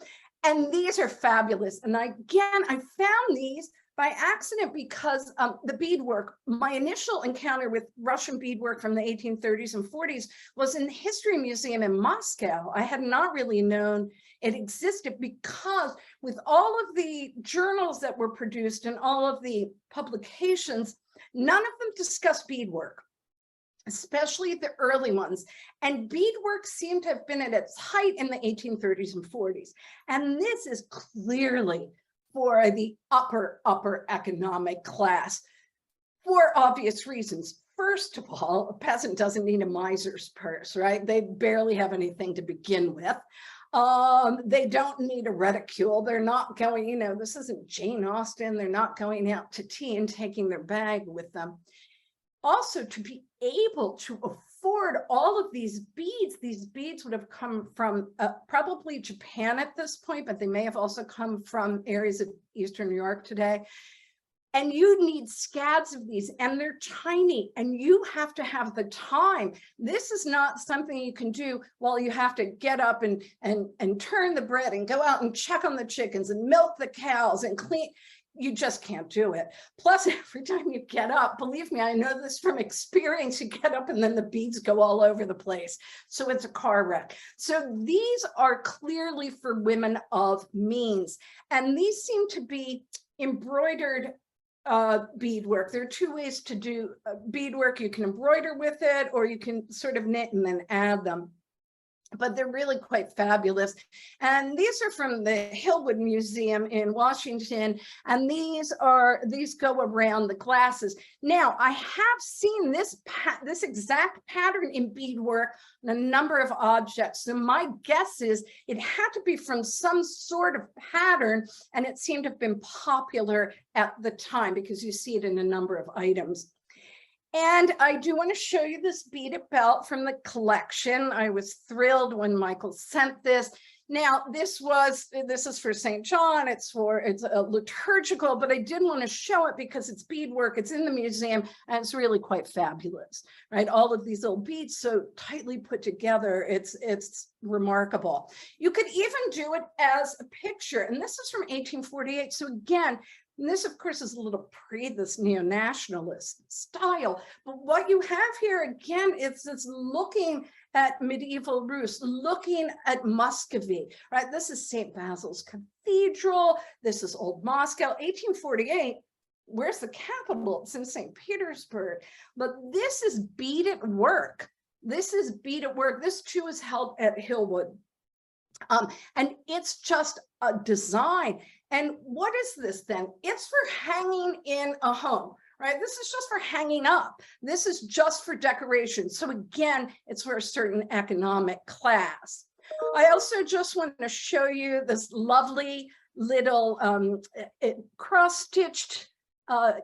And these are fabulous. And again, I found these by accident because the beadwork, my initial encounter with Russian beadwork from the 1830s and 40s was in the History Museum in Moscow. I had not really known it existed because with all of the journals that were produced and all of the publications, none of them discussed beadwork, especially the early ones. And beadwork seemed to have been at its height in the 1830s and 40s. And this is clearly for the upper economic class for obvious reasons. First of all, a peasant doesn't need a miser's purse, right? They barely have anything to begin with. They don't need a reticule. They're not going, you know, this isn't Jane Austen. They're not going out to tea and taking their bag with them. Also, to be able to afford all of these beads would have come from probably Japan at this point, but they may have also come from areas of Eastern New York today. And you need scads of these, and they're tiny, and you have to have the time. This is not something you can do while you have to get up and turn the bread and go out and check on the chickens and milk the cows and clean. You just can't do it. Plus, every time you get up, believe me, I know this from experience, you get up and then the beads go all over the place. So it's a car wreck. So these are clearly for women of means. And these seem to be embroidered beadwork. There are two ways to do beadwork. You can embroider with it, or you can sort of knit and then add them. But they're really quite fabulous. And these are from the Hillwood Museum in Washington. And these go around the glasses. Now, I have seen this exact pattern in beadwork on a number of objects. So my guess is it had to be from some sort of pattern, and it seemed to have been popular at the time because you see it in a number of items. And I do want to show you this beaded belt from the collection. I was thrilled when Michael sent this. Now, this is for St. John. It's a liturgical, but I did want to show it because it's beadwork. It's in the museum, and it's really quite fabulous, right? All of these little beads so tightly put together. It's remarkable. You could even do it as a picture, and this is from 1848. So again, and this, of course, is a little pre this neo-nationalist style. But what you have here, again, it's looking at medieval Rus, looking at Muscovy, right? This is St. Basil's Cathedral. This is Old Moscow, 1848. Where's the capital? It's in St. Petersburg. But this is beaded work. This is beaded work. This too is held at Hillwood. And it's just a design. And what is this then? It's for hanging in a home, right? This is just for hanging up. This is just for decoration. So again, it's for a certain economic class. I also just want to show you this lovely little cross-stitched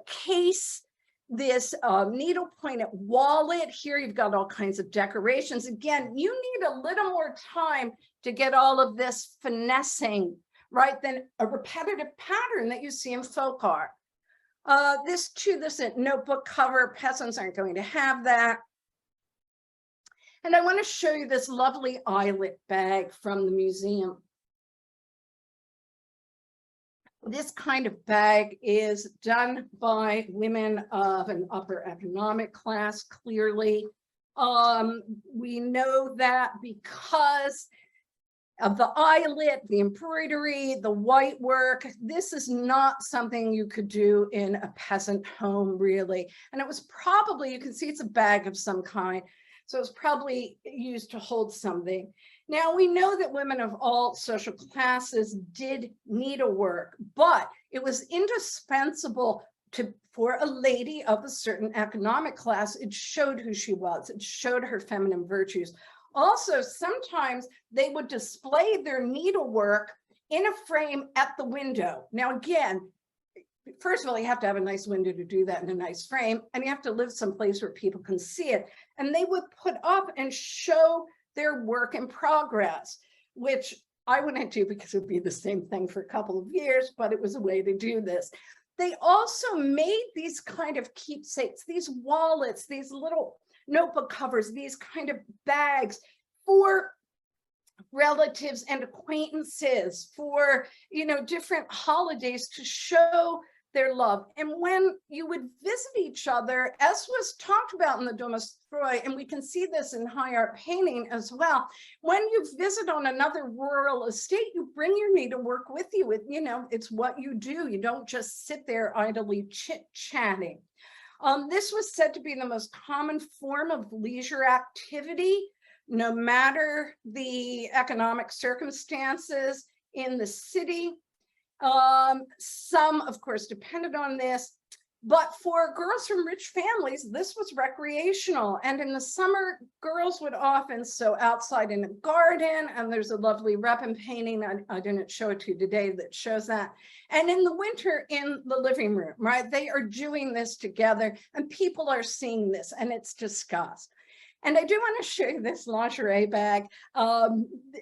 case, this needle pointed wallet. Here you've got all kinds of decorations. Again, you need a little more time to get all of this finessing, right, than a repetitive pattern that you see in folk art. This notebook cover, peasants aren't going to have that. And I want to show you this lovely eyelet bag from the museum. This kind of bag is done by women of an upper economic class, clearly. We know that because of the eyelet, the embroidery, the white work. This is not something you could do in a peasant home, really. And it was probably, you can see it's a bag of some kind, so it's probably used to hold something. Now, we know that women of all social classes did needlework, but it was indispensable for a lady of a certain economic class. It showed who she was. It showed her feminine virtues. Also, sometimes they would display their needlework in a frame at the window. Now, again, first of all, you have to have a nice window to do that in a nice frame, and you have to live someplace where people can see it. And they would put up and show their work in progress, which I wouldn't do because it would be the same thing for a couple of years, but it was a way to do this. They also made these kind of keepsakes, these wallets, these little notebook covers, these kind of bags for relatives and acquaintances, for, different holidays to show their love. And when you would visit each other, as was talked about in the Domostroy, and we can see this in high art painting as well, when you visit on another rural estate, you bring your needlework with you. It's what you do. You don't just sit there idly chit-chatting. This was said to be the most common form of leisure activity, no matter the economic circumstances in the city. Some, of course, depended on this, but for girls from rich families, this was recreational. And in the summer, girls would often sew outside in a garden, and there's a lovely reppin painting, I didn't show it to you today, that shows that. And in the winter, in the living room, right? They are doing this together, and people are seeing this, and it's discussed. And I do want to show you this lingerie bag.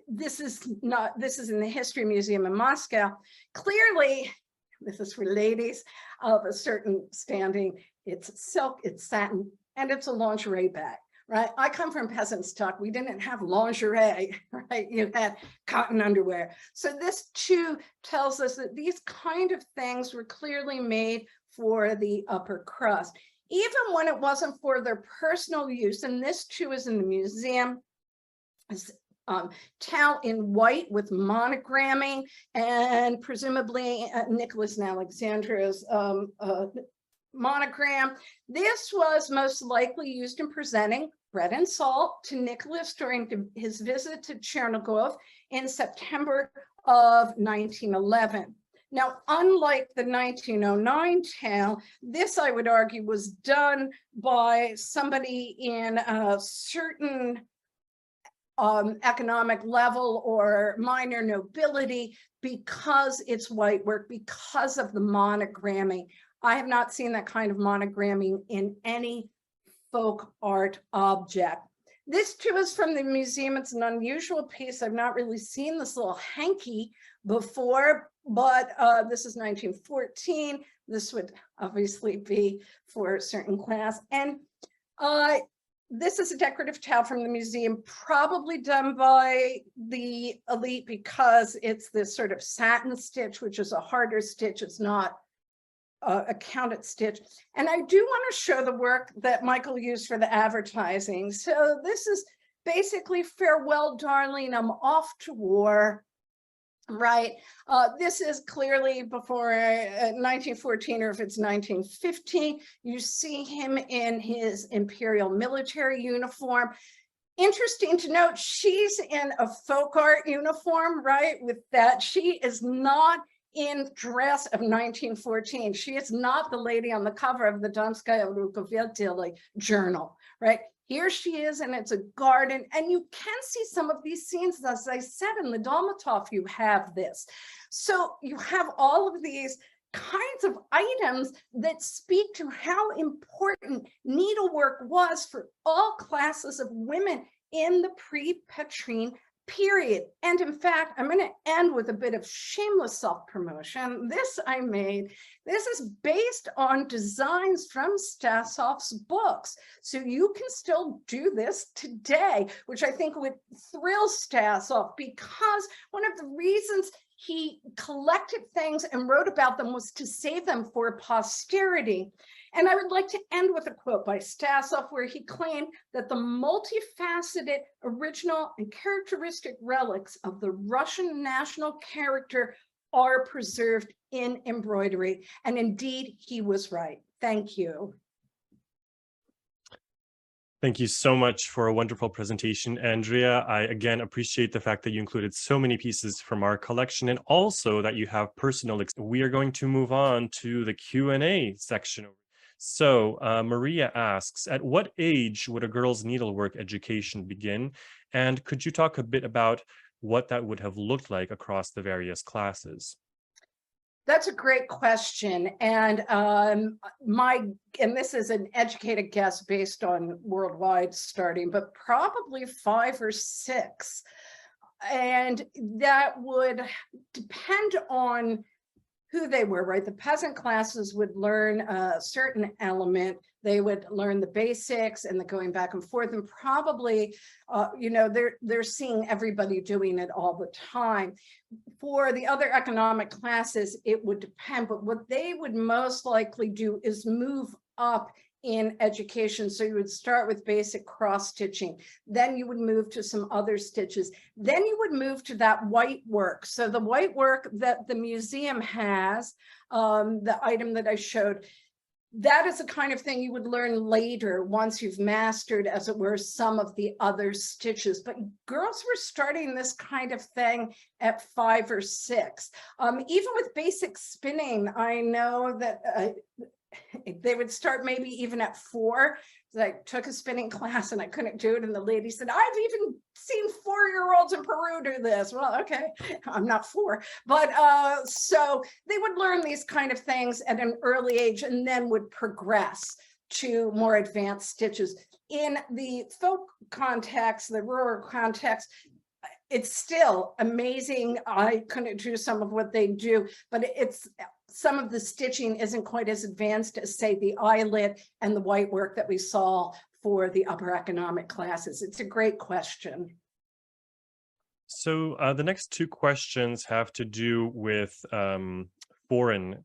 This is in the History Museum in Moscow. Clearly, this is for ladies of a certain standing. It's silk, it's satin, and it's a lingerie bag, right? I come from peasant stock. We didn't have lingerie, right? You had cotton underwear. So this too tells us that these kind of things were clearly made for the upper crust. Even when it wasn't for their personal use, and this too is in the museum, towel in white with monogramming, and presumably Nicholas and Alexandra's monogram. This was most likely used in presenting bread and salt to Nicholas during his visit to Chernigov in September of 1911. Now, unlike the 1909 tale, this, I would argue, was done by somebody in a certain economic level or minor nobility, because it's white work, because of the monogramming. I have not seen that kind of monogramming in any folk art object. This too is from the museum. It's an unusual piece. I've not really seen this little hanky before, but this is 1914. This would obviously be for a certain class. And this is a decorative towel from the museum, probably done by the elite because it's this sort of satin stitch, which is a harder stitch. It's not a counted stitch. And I do want to show the work that Michael used for the advertising. So this is basically farewell, darling, I'm off to war. Right. This is clearly before 1914, or if it's 1915. You see him in his Imperial military uniform. Interesting to note, she's in a folk art uniform, right? With that, she is not in dress of 1914. She is not the lady on the cover of the Damskaya Rukovyatili journal, right? Here she is, and it's a garden, and you can see some of these scenes. As I said, in the Dolmatov, you have this. So you have all of these kinds of items that speak to how important needlework was for all classes of women in the pre-Petrine period. And in fact, I'm going to end with a bit of shameless self-promotion. This I made. This is based on designs from Stasov's books. So you can still do this today, which I think would thrill Stasov, because one of the reasons he collected things and wrote about them was to save them for posterity. And I would like to end with a quote by Stasov, where he claimed that the multifaceted, original, and characteristic relics of the Russian national character are preserved in embroidery. And indeed, he was right. Thank you. Thank you so much for a wonderful presentation, Andrea. I again appreciate the fact that you included so many pieces from our collection, and also that you have personal. We are going to move on to the Q&A section. So Maria asks, at what age would a girl's needlework education begin? And could you talk a bit about what that would have looked like across the various classes? That's a great question. And this is an educated guess based on worldwide starting, but probably 5 or 6. And that would depend on who they were, right? The peasant classes would learn a certain element. They would learn the basics and the going back and forth, and probably, they're seeing everybody doing it all the time. For the other economic classes, it would depend, but what they would most likely do is move up in education. So you would start with basic cross stitching, then you would move to some other stitches, then you would move to that white work. So the white work that the museum has, the item that I showed, that is the kind of thing you would learn later once you've mastered, as it were, some of the other stitches. But girls were starting this kind of thing at 5 or 6. Even with basic spinning, I know that they would start maybe even at 4. I took a spinning class and I couldn't do it. And the lady said, I've even seen 4-year-olds in Peru do this. Well, okay, I'm not 4. But so they would learn these kind of things at an early age and then would progress to more advanced stitches. In the folk context, the rural context, it's still amazing. I couldn't do some of what they do, but some of the stitching isn't quite as advanced as, say, the eyelet and the white work that we saw for the upper economic classes. It's a great question. So the next 2 questions have to do with foreign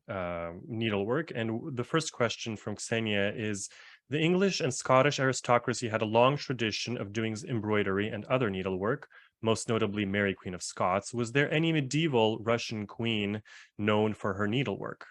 needlework. And the first question from Xenia is, the English and Scottish aristocracy had a long tradition of doing embroidery and other needlework, most notably Mary, Queen of Scots. Was there any medieval Russian queen known for her needlework?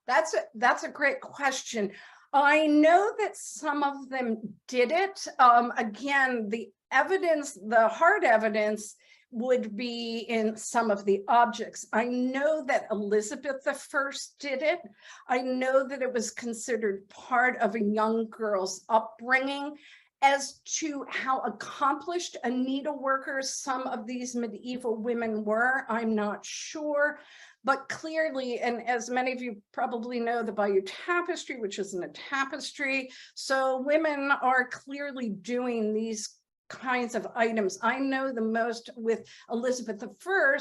That's a great question. I know that some of them did it. Again, the evidence, the hard evidence, would be in some of the objects. I know that Elizabeth I did it. I know that it was considered part of a young girl's upbringing. As to how accomplished a needleworker some of these medieval women were, I'm not sure. But clearly, and as many of you probably know, the Bayeux tapestry, which isn't a tapestry, so women are clearly doing these kinds of items. I know the most with Elizabeth I,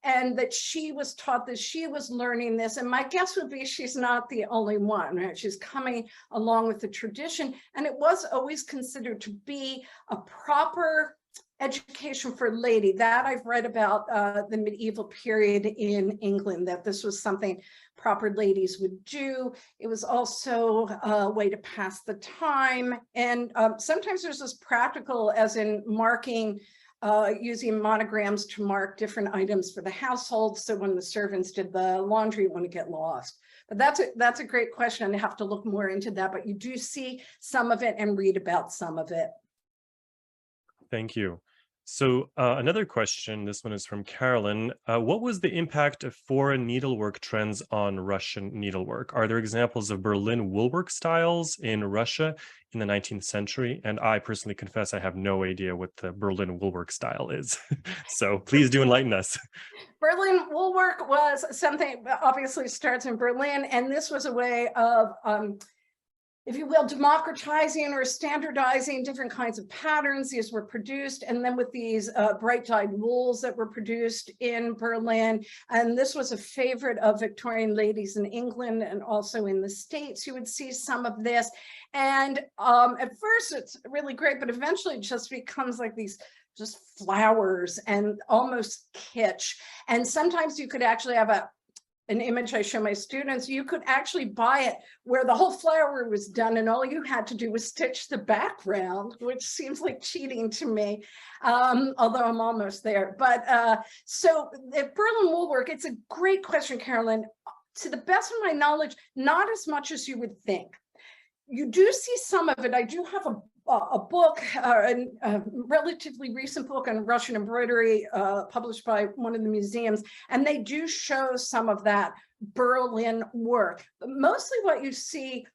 and that she was taught this, she was learning this, and my guess would be she's not the only one, right? She's coming along with the tradition, and it was always considered to be a proper education for lady. That I've read about the medieval period in England, that this was something proper ladies would do. It was also a way to pass the time. And sometimes there's this practical, as in marking, using monograms to mark different items for the household. So when the servants did the laundry, it wouldn't get lost. But that's a great question. I have to look more into that, but you do see some of it and read about some of it. Thank you. So another question, this one is from Carolyn. What was the impact of foreign needlework trends on Russian needlework? Are there examples of Berlin woolwork styles in Russia in the 19th century? And I personally confess I have no idea what the Berlin woolwork style is. So please do enlighten us. Berlin woolwork was something that obviously starts in Berlin, and this was a way of if you will, democratizing or standardizing different kinds of patterns. These were produced, and then with these bright dyed wools that were produced in Berlin. And this was a favorite of Victorian ladies in England and also in the States. You would see some of this. And at first it's really great, but eventually it just becomes like these just flowers and almost kitsch. And sometimes you could actually have an image I show my students, you could actually buy it where the whole flower was done and all you had to do was stitch the background, which seems like cheating to me, although I'm almost there. But so the Berlin woolwork, it's a great question, Carolyn. To the best of my knowledge, not as much as you would think. You do see some of it. I do have a book, a relatively recent book on Russian embroidery published by one of the museums, and they do show some of that Berlin work. But mostly what you see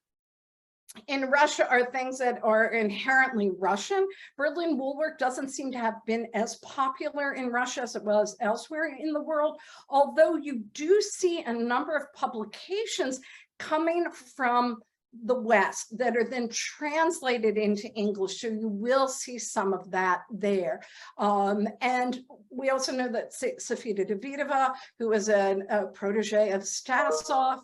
in Russia are things that are inherently Russian. Berlin woolwork doesn't seem to have been as popular in Russia as it was elsewhere in the world, although you do see a number of publications coming from the West that are then translated into English. So you will see some of that there. And we also know that Sofia Davidova, who was a protege of Stasov,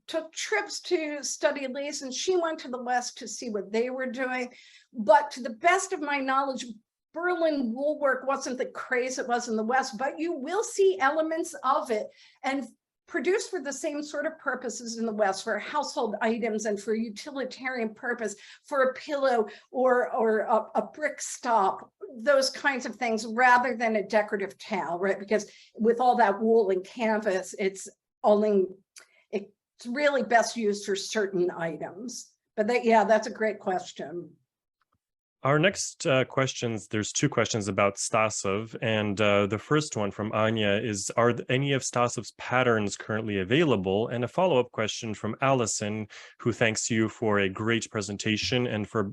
took trips to study lace, and she went to the West to see what they were doing. But to the best of my knowledge, Berlin woolwork wasn't the craze it was in the West, but you will see elements of it, and produced for the same sort of purposes in the West, for household items and for utilitarian purpose, for a pillow or a brick stop, those kinds of things, rather than a decorative towel, right? Because with all that wool and canvas, it's really best used for certain items. But yeah, that's a great question. Our next questions, there's two questions about Stasov, and the first one from Anya is, are any of Stasov's patterns currently available? And a follow-up question from Allison, who thanks you for a great presentation and for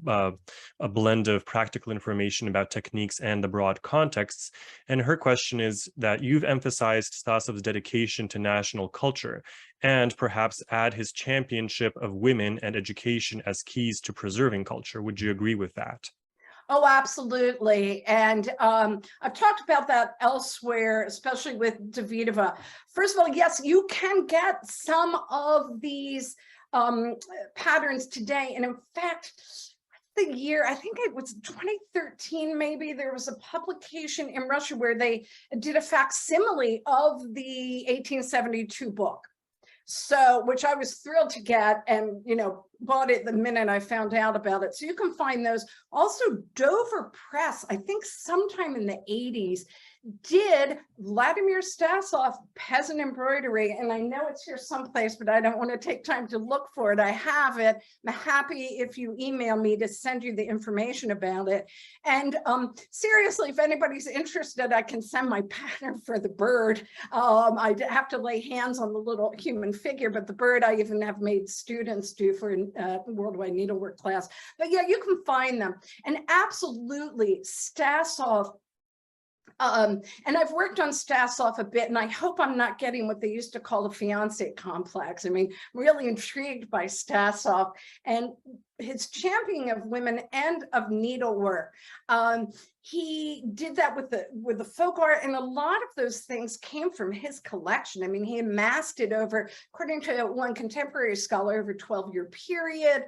a blend of practical information about techniques and the broad contexts. And her question is that you've emphasized Stasov's dedication to national culture, and perhaps add his championship of women and education as keys to preserving culture. Would you agree with that? Oh, absolutely. And I've talked about that elsewhere, especially with Davidova. First of all, yes, you can get some of these patterns today. And in fact, the year, I think it was 2013, maybe, there was a publication in Russia where they did a facsimile of the 1872 book. So, which I was thrilled to get, and, you know, bought it the minute I found out about it. So you can find those. Also, Dover Press, I think sometime in the 80s, did Vladimir Stasov peasant embroidery. And I know it's here someplace, but I don't want to take time to look for it. I have it. I'm happy if you email me to send you the information about it. And seriously, if anybody's interested, I can send my pattern for the bird. I have to lay hands on the little human figure, but the bird I even have made students do for worldwide needlework class. But yeah, you can find them. And absolutely, Stasov And I've worked on Stassoff a bit, and I hope I'm not getting what they used to call the fiance complex. I mean, really intrigued by Stassoff and his championing of women and of needlework. He did that with the folk art, and a lot of those things came from his collection. I mean, he amassed it over, according to one contemporary scholar, over a 12-year period.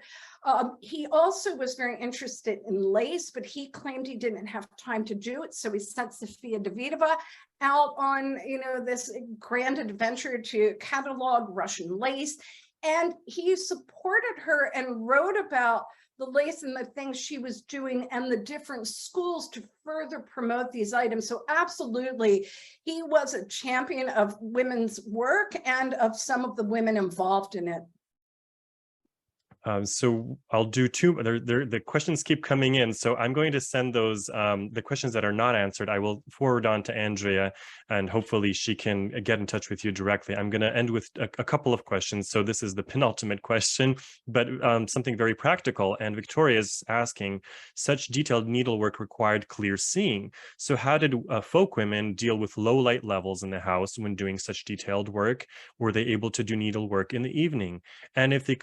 He also was very interested in lace, but he claimed he didn't have time to do it, so he sent Sofia Davidova out on, this grand adventure to catalog Russian lace. And he supported her and wrote about the lace and the things she was doing and the different schools to further promote these items. So absolutely, he was a champion of women's work and of some of the women involved in it. So I'll do two. The questions keep coming in, so I'm going to send those, the questions that are not answered, I will forward on to Andrea, and hopefully she can get in touch with you directly. I'm going to end with a couple of questions. So this is the penultimate question, but something very practical. And Victoria is asking, such detailed needlework required clear seeing. So how did folk women deal with low light levels in the house when doing such detailed work? Were they able to do needlework in the evening? And if they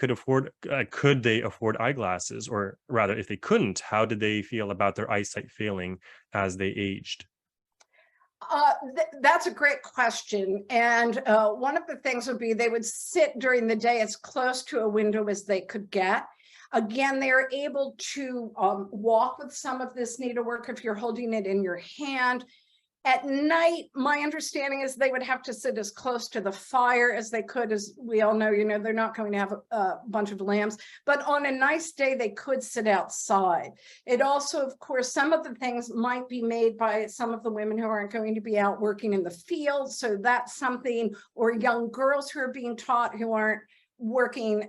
could they afford eyeglasses? Or rather, if they couldn't, how did they feel about their eyesight failing as they aged? That's a great question. And one of the things would be they would sit during the day as close to a window as they could get. Again, they're able to walk with some of this needlework if you're holding it in your hand. At night, my understanding is they would have to sit as close to the fire as they could. As we all know, they're not going to have a bunch of lamps, but on a nice day, they could sit outside. It also, of course, some of the things might be made by some of the women who aren't going to be out working in the field. So that's something, or young girls who are being taught who aren't working,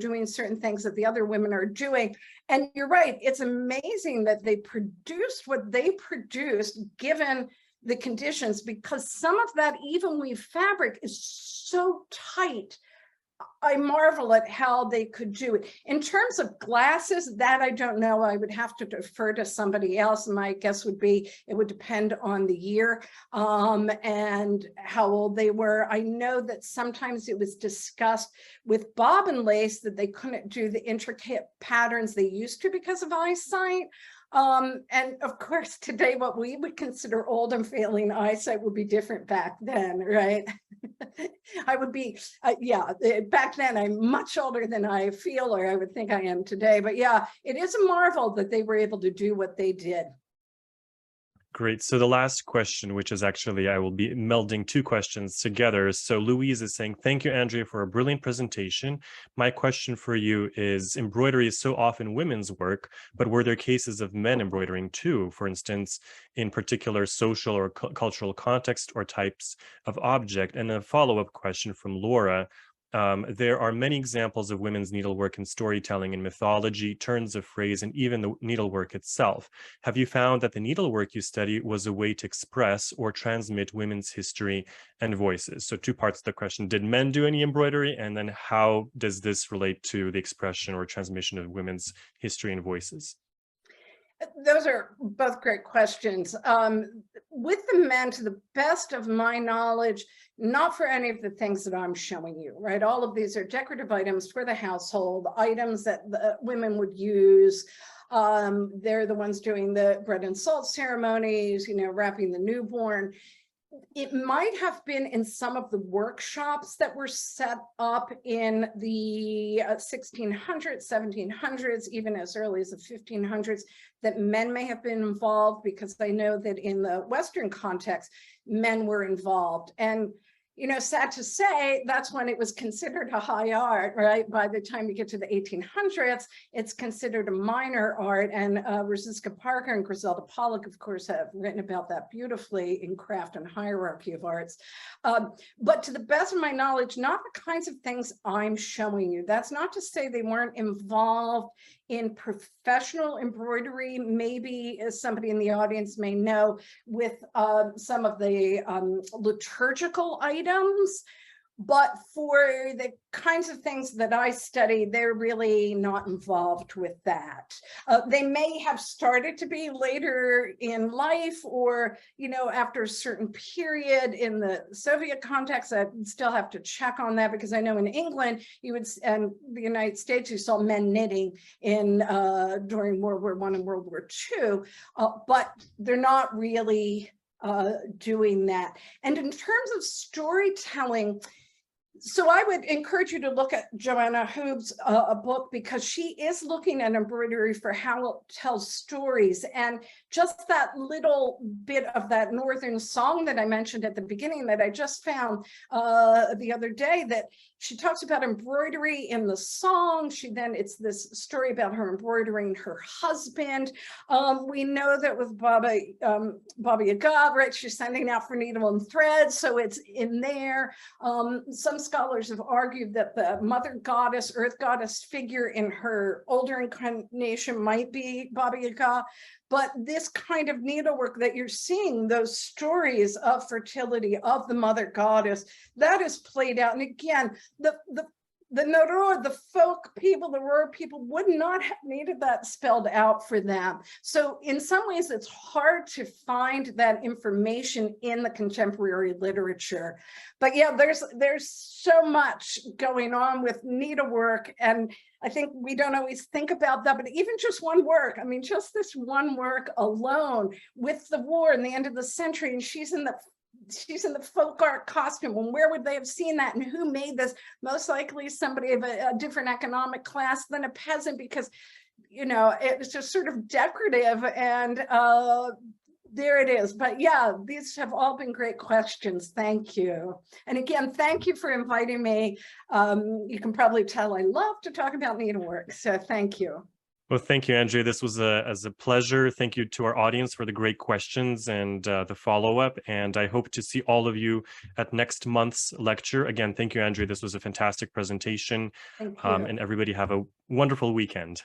doing certain things that the other women are doing. And you're right, it's amazing that they produced what they produced given the conditions, because some of that even weave fabric is so tight. I marvel at how they could do it. In terms of glasses, that I don't know. I would have to defer to somebody else. My guess would be it would depend on the year and how old they were. I know that sometimes it was discussed with bobbin lace that they couldn't do the intricate patterns they used to because of eyesight. And of course, today, what we would consider old and failing eyesight would be different back then, right? I would be, back then, I'm much older than I feel, or I would think I am today. But yeah, it is a marvel that they were able to do what they did. Great. So the last question, which is actually, I will be melding two questions together. So Louise is saying, thank you, Andrea, for a brilliant presentation. My question for you is, embroidery is so often women's work, but were there cases of men embroidering too? For instance, in particular social or cultural context or types of object? And a follow-up question from Laura. There are many examples of women's needlework in storytelling and mythology, turns of phrase, and even the needlework itself. Have you found that the needlework you study was a way to express or transmit women's history and voices? So two parts of the question. Did men do any embroidery? And then how does this relate to the expression or transmission of women's history and voices? Those are both great questions. With the men, to the best of my knowledge, not for any of the things that I'm showing you, right? All of these are decorative items for the household, items that the women would use. They're the ones doing the bread and salt ceremonies, wrapping the newborn. It might have been in some of the workshops that were set up in the 1600s, 1700s, even as early as the 1500s, that men may have been involved, because I know that in the Western context, men were involved. And sad to say, that's when it was considered a high art, right? By the time you get to the 1800s, it's considered a minor art. And Rosiska Parker and Griselda Pollock, of course, have written about that beautifully in Craft and Hierarchy of Arts. But to the best of my knowledge, not the kinds of things I'm showing you. That's not to say they weren't involved in professional embroidery. Maybe, as somebody in the audience may know, with some of the liturgical items, But for the kinds of things that I study, they're really not involved with that. They may have started to be later in life, or, you know, after a certain period in the Soviet context. I still have to check on that, because I know in England, you would, and the United States, you saw men knitting in during World War I and World War II, but they're not really doing that. And in terms of storytelling, so I would encourage you to look at Joanna Hoob's book, because she is looking at embroidery for how it tells stories. And just that little bit of that Northern song that I mentioned at the beginning, that I just found the other day, that she talks about embroidery in the song. It's this story about her embroidering her husband. We know that with Baba Yaga, right, she's sending out for needle and thread, so it's in there. Some scholars have argued that the mother goddess, earth goddess figure in her older incarnation might be Baba Yaga. But this kind of needlework that you're seeing, those stories of fertility, of the mother goddess, that is played out. And again, the Noroa, the folk people, the rural people would not have needed that spelled out for them. So in some ways, it's hard to find that information in the contemporary literature. But yeah, there's so much going on with needlework, and I think we don't always think about that, but even just one work, I mean, just this one work alone, with the war and the end of the century, and she's in the folk art costume, and where would they have seen that, and who made this? Most likely somebody of a different economic class than a peasant, because, you know, it's just sort of decorative, and there it is. But yeah, these have all been great questions. Thank you. And again, thank you for inviting me. You can probably tell I love to talk about needlework, so thank you. Well, thank you, Andrea. This was a pleasure. Thank you to our audience for the great questions and the follow-up. And I hope to see all of you at next month's lecture. Again, thank you, Andrea. This was a fantastic presentation. Thank you. And everybody have a wonderful weekend.